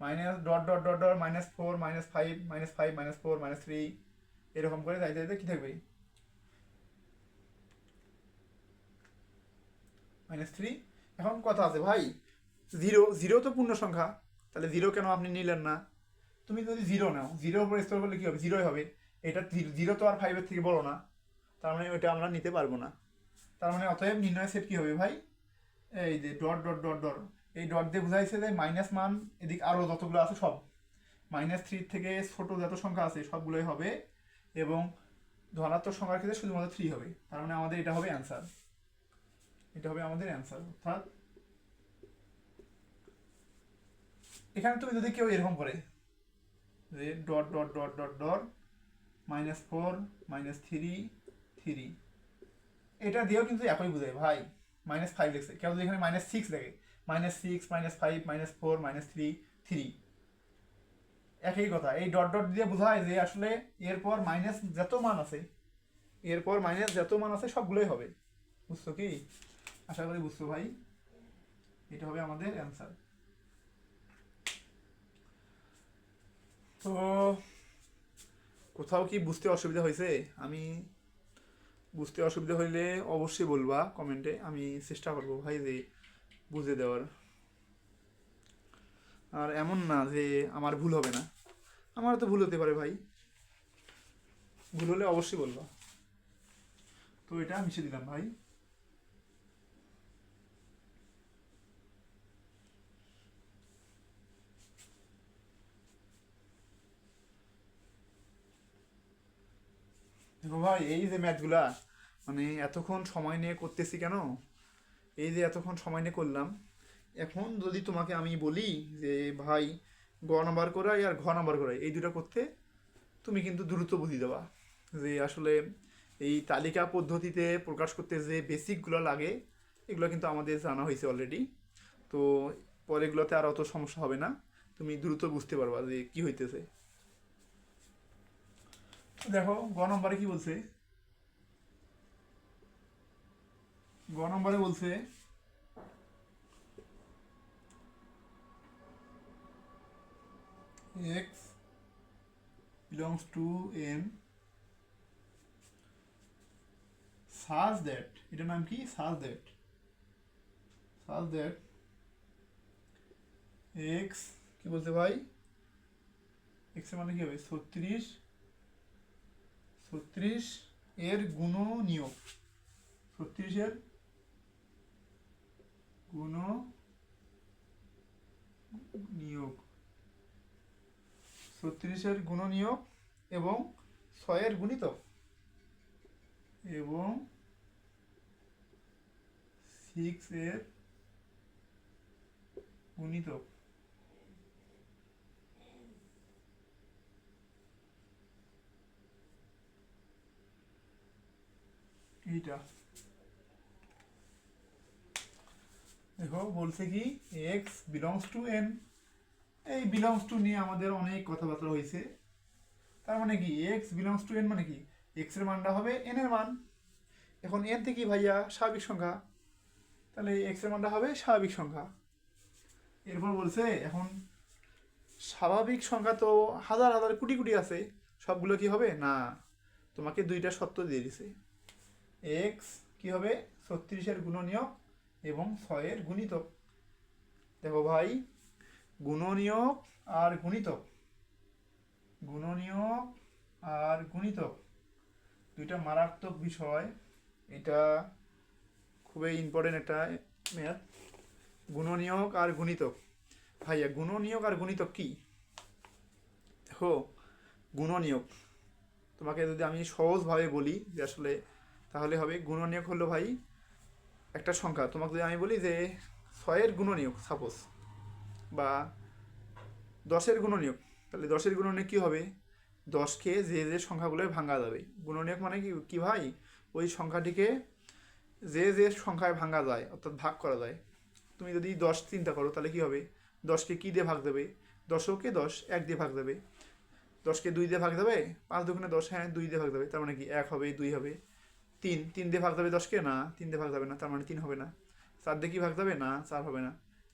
minus dot dot dot dot -4 -5 -5 -4 -3 এরকম করে যাইতে যাইতে কি থাকবে, -3। এখন কথা আছে ভাই, জিরো তো পূর্ণ সংখ্যা, তাহলে জিরো কেন আপনি নিলেন না? তুমি যদি জিরো নাও, জিরোর উপর স্কোয়ার করলে কি হবে, জিরোই হবে। এটা জিরো তো আর 5 এর থেকে বড় না, তার মানে ওইটা আমরা নিতে পারবো না। তার মানে অতএব নির্ণয় সেট কি হবে ভাই, এই যে ডট ডট ডট ডট, এই ডট দিয়ে বোঝাইছে যে মাইনাস মান এদিক আরও যতগুলো আছে সব, -3 থেকে ছোট যত সংখ্যা আছে সবগুলোই হবে, এবং ধনাত্মক সংখ্যার ক্ষেত্রে শুধুমাত্র 3 হবে। তার মানে আমাদের এটা হবে অ্যান্সার, এটা হবে আমাদের অ্যান্সার। অর্থাৎ এখানে তুমি যদি কেউ এরকম করে যে dot dot dot dot dot -4 -3 3, এটা দিয়েও কিন্তু একই বোঝায় ভাই, -5 লিখছে, কেউ যদি এখানে -6 দেখে, -6 -5 -4 -3 3, একই কথা। এই ডট ডট দিয়ে বোঝায় যে আসলে এরপর মাইনাস যত মান আছে, এরপর মাইনাস যত মান আছে সবগুলোই হবে। বুঝছো কি? আশা করি বুঝছো ভাই। এটা হবে আমাদের অ্যান্সার। তো কোথাও কি বুঝতে অসুবিধা হয়েছে? আমি বুঝতে অসুবিধা হইলে অবশ্যই বলবা কমেন্টে, আমি চেষ্টা করবো ভাই যে বুঝে দেওয়ার। আর এমন না যে আমার ভুল হবে না, আমার তো ভুল হতে পারে ভাই, ভুল হলে অবশ্যই বলবা। তো এটা মিশে দিলাম ভাই। দেখো ভাই, এই যে ম্যাথগুলা মানে এতক্ষণ সময় নিয়ে করতেছি কেন, এই যে এতক্ষণ সময় নিয়ে করলাম, এখন যদি তোমাকে আমি বলি যে ভাই গ নাম্বার করাই আর ঘ নাম্বার করাই এই দুটো করতে, তুমি কিন্তু দ্রুত বুঝিয়ে দেবা যে আসলে এই তালিকা পদ্ধতিতে প্রকাশ করতে যে বেসিকগুলো লাগে এগুলো কিন্তু আমাদের জানা হয়েছে অলরেডি। তো পরেগুলোতে আর অত সমস্যা হবে না, তুমি দ্রুত বুঝতে পারবা যে কি হইতেছে। দেখো গ নম্বরে কি বলছে, গ নম্বরে বলছে x belongs to n such that, এটার নাম কি, such that x কি বলছে ভাই, x এর মানে কি হবে 36 এর গুণনীয়ক, 36 এর গুণনীয়ক, 36 এর গুণনীয়ক এবং 6 এর গুণিতক, এবং 6 এর গুণিতক। এইটা দেখো বলছে কি এক্স বিলংস টু এন। এই বিলংস টু নিয়ে আমাদের অনেক কথাবার্তা হয়েছে। তার মানে কি এক্স বিলংস টু এন মানে কি এক্স এর মানটা হবে এন এর মান। এখন এন থেকে ভাইয়া স্বাভাবিক সংখ্যা, তাহলে এক্স এর মানটা হবে স্বাভাবিক সংখ্যা। এরপর বলছে এখন স্বাভাবিক সংখ্যা তো হাজার হাজার কোটি কোটি আছে, সবগুলো কি হবে না, তোমাকে দুইটা শর্ত দিয়ে দিছে। এক্স কি হবে 36-এর গুণনীয়ক এবং 6-এর গুণিতক। দেখো ভাই গুণনীয়ক আর গুণিতক, গুণনীয়ক আর গুণিতক দুইটা মারাত্মক বিষয়। এটা খুবই ইম্পর্টেন্ট একটা ম্যাথ। গুণনীয়ক আর গুণিতক, ভাইয়া গুণনীয়ক আর গুণিতক কি? দেখো গুণনীয়ক তোমাকে যদি আমি সহজভাবে বলি যে আসলে তাহলে হবে গুণনীয়ক হলো ভাই একটা সংখ্যা, তোমাকে যদি আমি বলি যে 6-এর গুণনীয়ক সাপোজ, বা 10-এর গুণনীয়ক, তাহলে 10-এর গুণনীয়ক কী হবে? 10কে যে যে সংখ্যাগুলোয় ভাঙা যাবে। গুণনীয়ক মানে কি ভাই ওই সংখ্যাটিকে যে যে সংখ্যায় ভাঙা যায় অর্থাৎ ভাগ করা যায়। তুমি যদি 10 চিন্তা করো তাহলে কি হবে, 10কে কী দিয়ে ভাগ দেবে? 10কে 10 1 দিয়ে ভাগ দেবে, 10কে 2 দিয়ে ভাগ দেবে, 5 দুগুণে 10, হ্যাঁ 2 দিয়ে ভাগ দেবে, তার মানে কি 1 হবে 2 হবে। 3 দিয়ে ভাগ দেবে 10কে, না 3 দিয়ে ভাগ যাবে না, তার মানে 3 হবে না। 4 দিয়ে কি ভাগ যাবে, না 4 হবে না।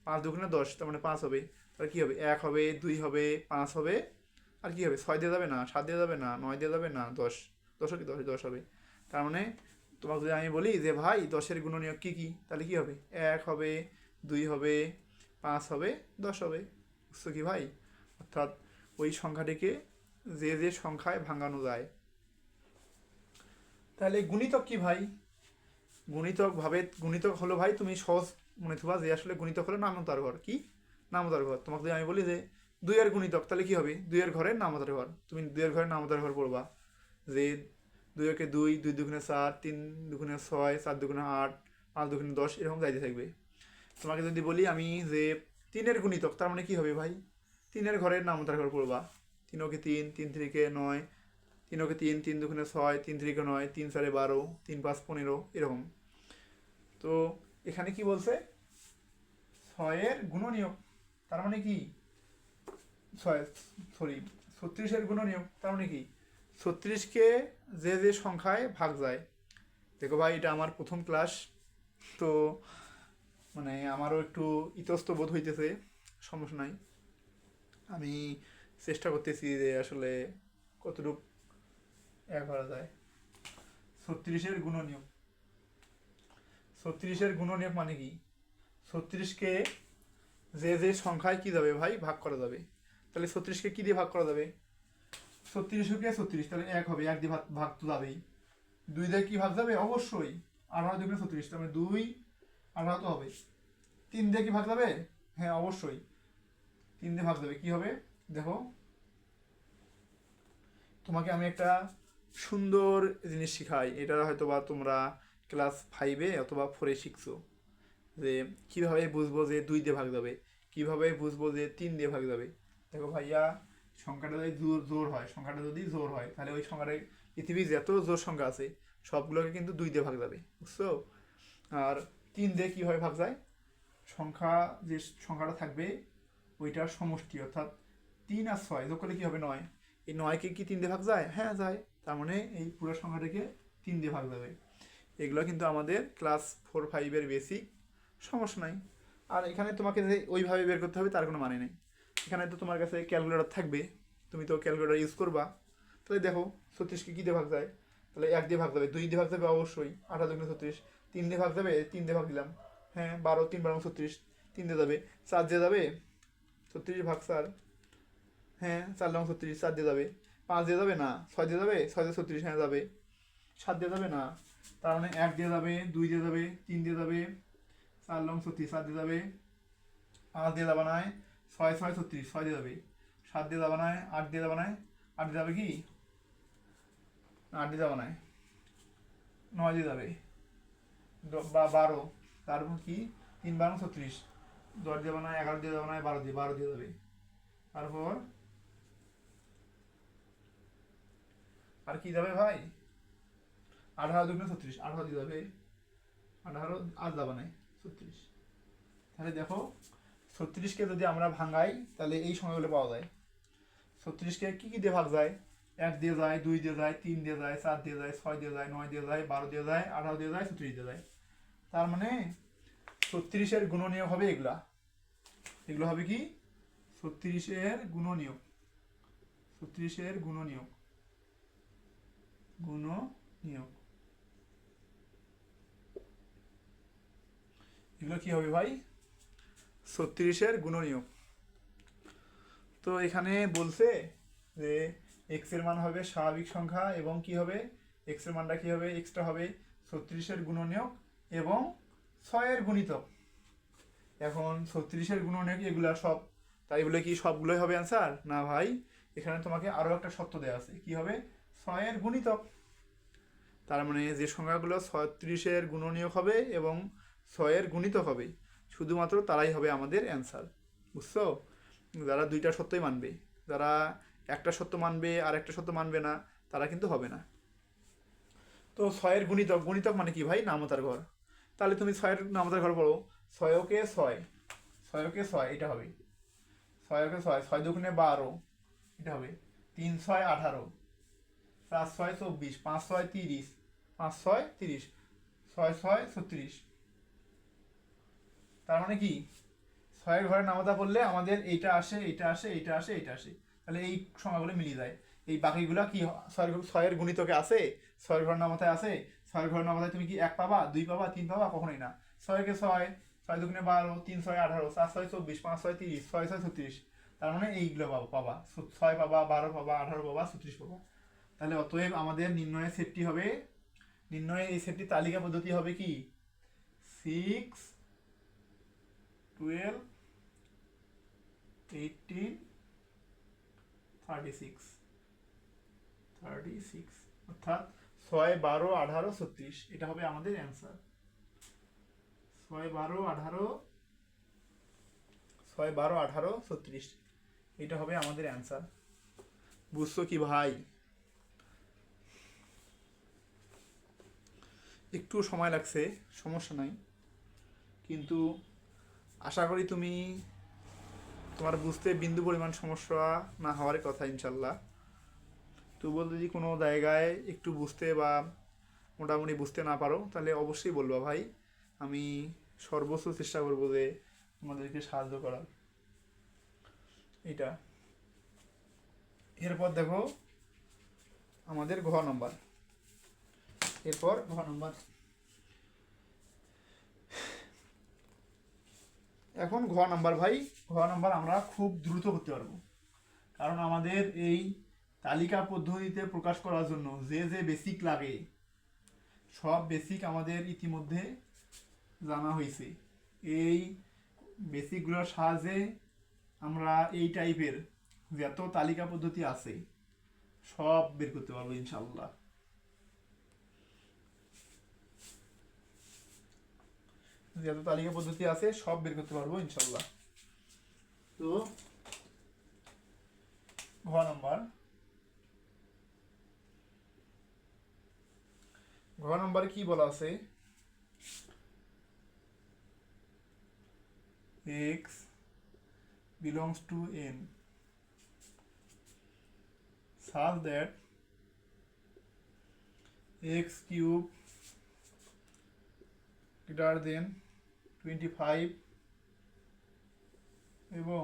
5 দুগুণে 10, তার মানে 5 হবে, তাহলে কী হবে 1 হবে 2 হবে 5 হবে, আর কি হবে 6 দিয়ে যাবে না, 7 দিয়ে যাবে না, 9 দিয়ে যাবে না, 10, 10 কি 10 হবে। তার মানে তোমাকে যদি আমি বলি যে ভাই 10-এর গুণনীয়ক কী কী, তাহলে কী হবে 1 হবে 2 হবে 5 হবে 10 হবে। বুঝছো কি ভাই? অর্থাৎ ওই সংখ্যাটিকে যে যে সংখ্যায় ভাঙানো যায়। তাহলে গুণিতক কি ভাই? গুণিতক হলো ভাই তুমি সহজ মনে থবা যে আসলে গুণিতক হলো নামতার ঘর। কি নামতার ঘর? তোমাকে যদি আমি বলি যে 2-এর গুণিতক, তাহলে কি হবে 2-এর ঘরের নামতার ঘর। তুমি 2-এর ঘরের নামতার ঘর পড়বা যে 2-একে 2, 2 দুগুণে 4, 3 দুগুণে 6, 4 দুগুণে 8, 5 দুগুণে 10, এরকম যাইতে থাকবে। তোমাকে যদি বলি আমি যে 3-এর গুণিতক, তার মানে কি হবে ভাই 3-এর ঘরের নামতার ঘর পড়বা। 3-ওকে 3, 3 3-কে 9, 3-ওকে 3, 3 দুগুণে 6, 3 3-কে 9, 3 4-এ 12, 3 5 15, এরকম। তো এখানে কি বলছে 6-এর গুণনীয়ক, তার মানে কি 36-এর গুণনীয়ক, তার মানে কি 36কে যে যে সংখ্যায় ভাগ যায়। দেখো ভাই এটা আমার প্রথম ক্লাস, তো মানে আমারও একটু ইতস্ত বোধ হইতেছে, সমস্যা নাই, আমি চেষ্টা করতেছি যে আসলে কতটুকু করা যায়। 36-এর গুণনীয়ক, 36-এর গুণনীয়ক মানে কি 36কে যে যে সংখ্যায় কি যাবে ভাই ভাগ করা যাবে। তাহলে 36কে কি দিয়ে ভাগ করা যাবে? 36কে 36, তাহলে 1 হবে, 1 দিয়ে ভাগ তো যাবেই। 2 দিয়ে কি ভাগ যাবে? অবশ্যই 18 দুগুণে 36, তার মানে 2 18 তো হবে। 3 দিয়ে কি ভাগ যাবে? হ্যাঁ অবশ্যই 3 দিয়ে ভাগ যাবে। কি হবে দেখো, তোমাকে আমি একটা সুন্দর জিনিস শিখাই, এটা হয়তো বা তোমরা ক্লাস 5-এ অথবা 4-এ শিখছো, যে কীভাবে বুঝবো যে 2 দিয়ে ভাগ যাবে, কীভাবে বুঝবো যে 3 দিয়ে ভাগ যাবে। দেখো ভাইয়া সংখ্যাটা যদি জোর হয়, সংখ্যাটা যদি জোর হয় তাহলে ওই সংখ্যাটায় পৃথিবীর যত জোর সংখ্যা আছে সবগুলোকে কিন্তু 2 দিয়ে ভাগ যাবে, বুঝছো? আর 3 দিয়ে কীভাবে ভাগ যায়? সংখ্যা যে সংখ্যাটা থাকবে ওইটার সমষ্টি, অর্থাৎ 3 আর 6 যোগ করলে কী হবে 9, এই 9কে কি 3 দিয়ে ভাগ যায়? হ্যাঁ যায়, তার মানে এই পুরো সংখ্যাটাকে 3 দিয়ে ভাগ যাবে। এগুলো কিন্তু আমাদের ক্লাস 4-5-এর বেসিক, সমস্যা নাই। আর এখানে তোমাকে যে ওইভাবে বের করতে হবে তার কোনো মানে নেই। এখানে তো তোমার কাছে ক্যালকুলেটর থাকবে, তুমি তো ক্যালকুলেটর ইউজ করবা। তাহলে দেখো 36কে কী দিয়ে ভাগ যায়? তাহলে 1 দিয়ে ভাগ যাবে, 2 দিয়ে ভাগ যাবে অবশ্যই, 18 দুগুণে 36, 3 দিয়ে ভাগ যাবে, 3 দিয়ে ভাগ দিলাম, হ্যাঁ 12, 3 12 36, 3 দিয়ে যাবে, 4 দিয়ে যাবে 36 ভাগ 4, হ্যাঁ 4 লং 36, 4 দিয়ে যাবে, 5 দিয়ে যাবে না, 6 দিয়ে যাবে, 6 দিয়ে 36, হ্যাঁ যাবে, 7 দিয়ে যাবে না, তার মানে 1 দিয়ে যাবে, 2 দিয়ে যাবে, 3 দিয়ে যাবে, 4 লং 36, 7 দিয়ে যাবে, 5 দিয়ে যাবে না, 6 6 36, 6 দিয়ে যাবে, 7 দিয়ে যাবে না, 8 দিয়ে যাবে না, 8 দিয়ে যাবে কি 8 দিয়ে যাবে না, 9 দিয়ে যাবে, বা 12, তারপর কি 3 × 36, 10 দিয়ে বানায়, 11 দিয়ে বানায়, 12 দিয়ে যাবে। তারপর আর কি যাবে ভাই, 18 2 × 36, 18 দিয়ে যাবে, 18 আর যাবে না 36। তাহলে দেখো 36কে যদি আমরা ভাঙাই তাহলে এই সময়গুলো পাওয়া যায়। 36কে কি দিয়ে ভাগ যায়, 1 দিয়ে যায়, 2 দিয়ে যায়, 3 দিয়ে যায়, 4 দিয়ে যায়, 6 দিয়ে যায়, 9 দিয়ে যায়, 12 দিয়ে যায়, 18 দিয়ে যায়, 36 দিয়ে যায়। তার মানে 36-এর গুণনীয়ক হবে এগুলা। এগুলো হবে কি 36-এর গুণনীয়ক, 36-এর গুণনীয়ক, এগুলো কি হবে ভাই, 36-এর গুণনীয়ক। তো এখানে বলছে যে এক্স এর মান হবে স্বাভাবিক সংখ্যা এবং কি হবে, এক্স এর মানটা কি হবে, এক্সটা হবে 36-এর গুণনীয়ক এবং 6-এর গুণিতক। এখন 36-এর গুণনীয়ক এগুলা সব, তাই বলে কি সবগুলোই হবে অ্যান্সার না ভাই, এখানে তোমাকে আরও একটা শর্ত দেওয়া আছে, কি হবে 6-এর গুণিতক। তার মানে যে সংখ্যাগুলো 36-এর গুণনীয়ক হবে এবং 6-এর গুণিতক হবে শুধুমাত্র তারাই হবে আমাদের অ্যান্সার, বুঝছো? যারা দুইটা সত্যই মানবে, যারা একটা সত্য মানবে আর একটা সত্য মানবে না, তারা কিন্তু হবে না। তো 6-এর গুণিতক, গুণিতক মানে কি ভাই, নামতার ঘর। তাহলে তুমি 6-এর নামতার ঘর পড়ো, 6-কে 6, 6-কে 6 এটা হবে, 6-কে 6, 6 দুগুণে 12 এটা হবে, 3 6 18, 4 6 24, 5 6 30, 5 6 30, 6 6 36। তার মানে কি 6-এর ঘরে নামতা করলে আমাদের এইটা আসে, এইটা আসে, এইটা আসে, এইটা আসে, তাহলে এই সংখ্যাগুলো মিলিয়ে যায়। এই বাকিগুলা কি 6-এর গুণিতকে আছে, 6-এর ঘর নামতায় আছে, 6-এর ঘর নামতায় তুমি কি 1 পাবা, 2 পাবা, 3 পাবা, কখনোই না। 6-কে 6, 6 দুগুণে 12, 3 6 18, 4 6 24, 5 6 30, 6 6 36। তার মানে এইগুলো পাবা 6 পাবা, 12 পাবা, 18 পাবা, 36 পাবা। তাহলে অতএব আমাদের নির্ণয়ের সেটটি হবে, নির্ণয়ের এই সেটটি তালিকা পদ্ধতি হবে কি 6 12 18 36, অর্থাৎ 6 12 18 36, এটা হবে আমাদের অ্যান্সার। 6 12 18, 6 12 18 36, এটা হবে আমাদের অ্যান্সার। বুঝছো কি ভাই? একটু সময় লাগছে, সমস্যা নাই, কিন্তু আশা করি তুমি তোমার বুঝতে বিন্দু পরিমাণ সমস্যা না হওয়ার কথা ইনশাল্লাহ। তবুও যদি কোনো জায়গায় একটু বুঝতে বা মোটামুটি বুঝতে না পারো তাহলে অবশ্যই বলবা ভাই, আমি সর্বোচ্চ চেষ্টা করবো যে তোমাদেরকে সাহায্য করার। এটা এরপর দেখো আমাদের ঘ নম্বর, এরপর ঘ নম্বর। এখন ঘ নাম্বার ভাই, ঘ নাম্বার আমরা খুব দ্রুত করতে পারবো, কারণ আমাদের এই তালিকা পদ্ধতিতে প্রকাশ করার জন্য যে যে বেসিক লাগে সব বেসিক আমাদের ইতিমধ্যে জানা হয়েছে। এই বেসিকগুলোর সাহায্যে আমরা এই টাইপের যত তালিকা পদ্ধতি আছে সব বের করতে পারবো ইনশাল্লাহ। যত তালিকা পদ্ধতি আছে সব বের করতে পারবো ইনশাল্লাহ। তো ঘ নম্বর, ঘ নম্বরে কি বলা আছে, x belongs to n such that x cube greater than 25 এবং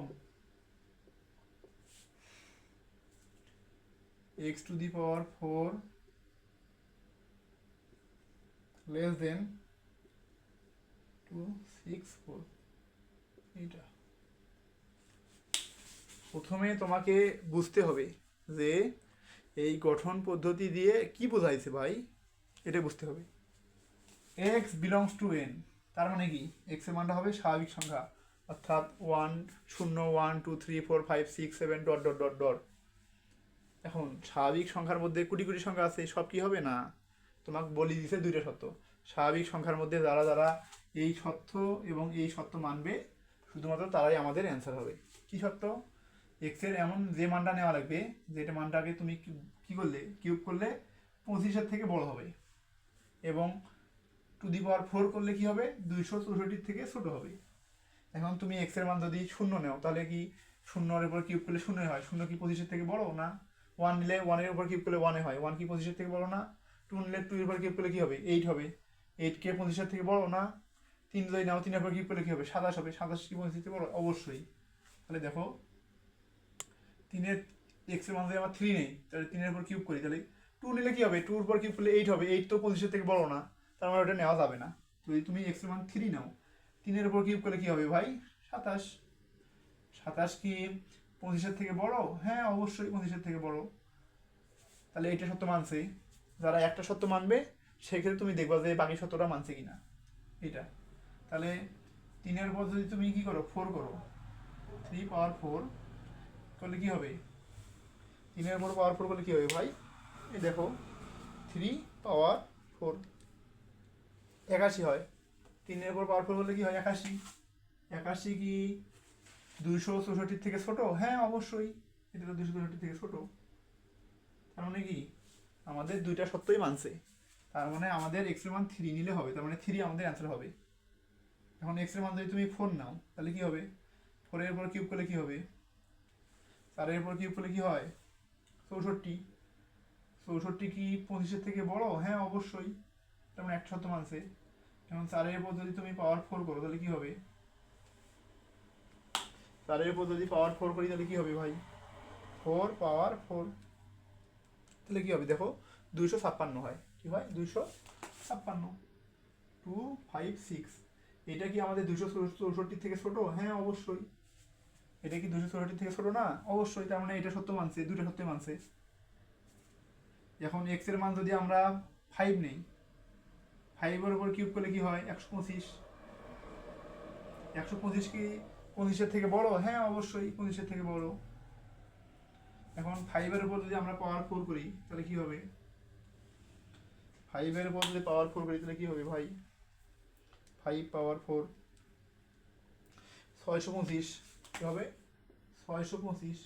x to the power 4 less than 264। এইটা প্রথমে তোমাকে বুঝতে হবে যে এই গঠন পদ্ধতি দিয়ে কি বোঝাইছে ভাই, এটা বুঝতে হবে। x belongs to n, তার মানে কি x এর মানটা হবে স্বাভাবিক সংখ্যা, অর্থাৎ 1 0 1 2 3 4 5 6 7 ডট ডট ডট ডট। এখন স্বাভাবিক সংখ্যার মধ্যে কোটি কোটি সংখ্যা আছে, সব কি হবে না, তোমাকে বলি দিছে দুইটা সত্য। স্বাভাবিক সংখ্যার মধ্যে যারা যারা এই শর্ত এবং এই শর্ত মানবে, শুধুমাত্র তারাই আমাদের অ্যান্সার হবে। কি শর্ত? এক্সের এমন যে মানটা নেওয়া লাগবে যেটা মানটাকে তুমি কি করলে কিউব করলে 25-এর থেকে বড় হবে, এবং টু দি পাওয়ার 4 করলে কি হবে 264 থেকে ছোট হবে। এখন তুমি এক্স এর মান যদি 0 নাও তাহলে কি 0 এর উপর কিউব করলে 0 হয়, 0 কি 25-এর থেকে বড় না? 1 নিলে 1 এর উপর কিউব করলে 1 হয়, 1 কি 25-এর থেকে বড় না? 2 নিলে 2 এর উপর কিউব করলে কি হবে 8 হবে, 8 কে 25-এর থেকে বড় না? 3 যদি নাও 3 এর উপর কিউব করলে কি হবে 27 হবে, 27 কি 25-এর থেকে বড়? অবশ্যই। তাহলে দেখো 3 এর এক্স এর মান যদি আমার 3 নেই তাহলে 3 এর উপর কিউব করি, তাহলে 2 নিলে কি হবে 2 এর উপর কিউব করলে 8 হবে, 8 তো 25-এর থেকে বড় না, তার মানে ওটা নেওয়া যাবে না। যদি তুমি এক্স এর মান 3 নাও 3 এর উপর কিউব করলে কি হবে ভাই 27, 27 কি 25-এর থেকে বড়? হ্যাঁ অবশ্যই 25-এর থেকে বড়। তাহলে এটা সত্য মানছে। যারা একটা সত্য মানবে সেক্ষেত্রে তুমি দেখবা যে বাকি সত্যটা মানছে কিনা এটা। তাহলে 3 এর উপর যদি তুমি কি করো 4 করো, 3 পাওয়ার 4 করলে কি হবে? 3 এর উপর পাওয়ার 4 করলে কি হবে ভাই? এই দেখো 3 পাওয়ার 4 81 হয়। 3 এর উপর পাওয়ার 4 করলে কি হয় 81, 81 কি 264 থেকে ছোট? হ্যাঁ অবশ্যই, এটা তো 264 থেকে ছোট। তার মানে কি আমাদের দুইটা সত্যই মানছে, তার মানে আমাদের এক্স এর মান 3 নিলে হবে, তার মানে 3 আমাদের অ্যান্সার হবে। এখন এক্স এর মান যদি তুমি 4 নাও তাহলে কি হবে? 4 এর উপর কিউব করলে কি হবে? 4 এর উপর কিউব করলে কি হয় 64, 64 কি 25-এর থেকে বড়? হ্যাঁ অবশ্যই, তার মানে একটা সত্য মানছে। এখন 4 এর উপর যদি তুমি পাওয়ার 4 করো তাহলে কি হবে? 4 এর উপর যদি পাওয়ার 4 করি তাহলে কি হবে ভাই 4 পাওয়ার 4, তাহলে কি হবে দেখো 256 হয়। কি হয় 256, 256। এটা কি আমাদের 264 থেকে ছোট? হ্যাঁ অবশ্যই। এটা কি 264 থেকে ছোট না? অবশ্যই, তার মানে এটা সত্য মানছে, দুটো সত্য মানছে। এখন এক্স এর মান যদি আমরা 5 নেই, 5 এর উপর কিউব করলে কি হয় 125, 125 কি 25-এর থেকে বড়? হ্যাঁ অবশ্যই 25-এর থেকে বড়। এখন 5 এর উপর যদি আমরা পাওয়ার 4 করি তাহলে কি হবে? 5 এর উপর যদি পাওয়ার 4 করি তাহলে কি হবে ভাই 5 পাওয়ার 4 625, কি হবে 625,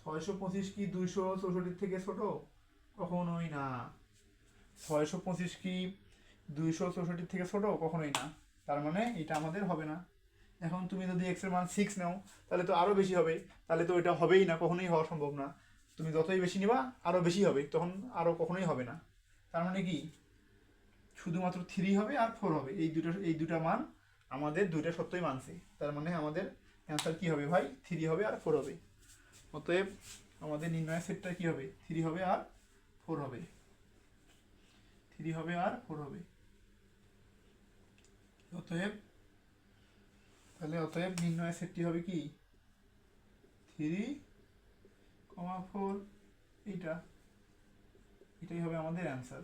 625 কি 264 থেকে ছোট? কখনোই না। 625 কি 264 থেকে ছোট? কখনোই না। তার মানে এটা আমাদের হবে না। এখন তুমি যদি এক্স এর মান 6 নাও তাহলে তো আরো বেশি হবে, তাহলে তো এটা হবেই না, কখনোই হওয়া সম্ভব না। তুমি যতই বেশি নিবা আরো বেশি হবে, তখন আরো কখনোই হবে না। তার মানে কি শুধুমাত্র 3 হবে আর 4 হবে, এই দুটা মান আমাদের দুইটা সত্যই মানছে। তার মানে আমাদের অ্যান্সার কি হবে ভাই 3 হবে আর 4 হবে। অতএব আমাদের নির্ণয় সেটটা কি হবে 3 হবে আর 4 হবে, 3 হবে আর 4 হবে। অতএব অতএব নির্ণয় সেটটি হবে কি 3,4। এটাই হবে আমাদের অ্যান্সার,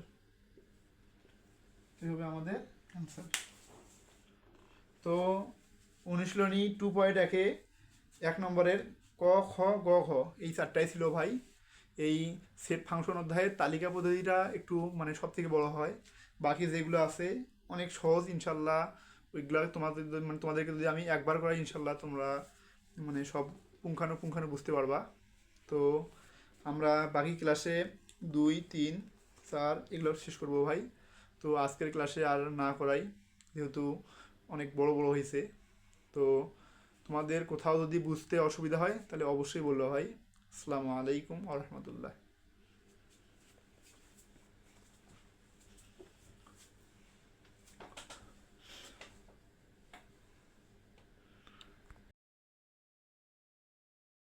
এটাই হবে আমাদের অ্যান্সার। তো অনুশীলনী 2.1-এ 1 নম্বরের ক খ গ ঘ এই চারটাই ছিল ভাই। এই সেট ফাংশন অধ্যায়ের তালিকা পদ্ধতিটা একটু মানে সব থেকে বড় হয়, বাকি যেগুলো আছে অনেক সহজ ইনশাল্লাহ। ওইগুলো তোমাদেরকে যদি আমি একবার করাই ইনশাল্লাহ তোমরা মানে সব পুঙ্খানু বুঝতে পারবা। তো আমরা বাকি ক্লাসে 2, 3, 4 এগুলো শেষ করবো ভাই। তো আজকের ক্লাসে আর না করাই, যেহেতু অনেক বড় বড় হয়েছে। তো তোমাদের কোথাও যদি বুঝতে অসুবিধা হয় তাহলে অবশ্যই বললো ভাই। আসসালামু আলাইকুম ওয়া রাহমাতুল্লাহ।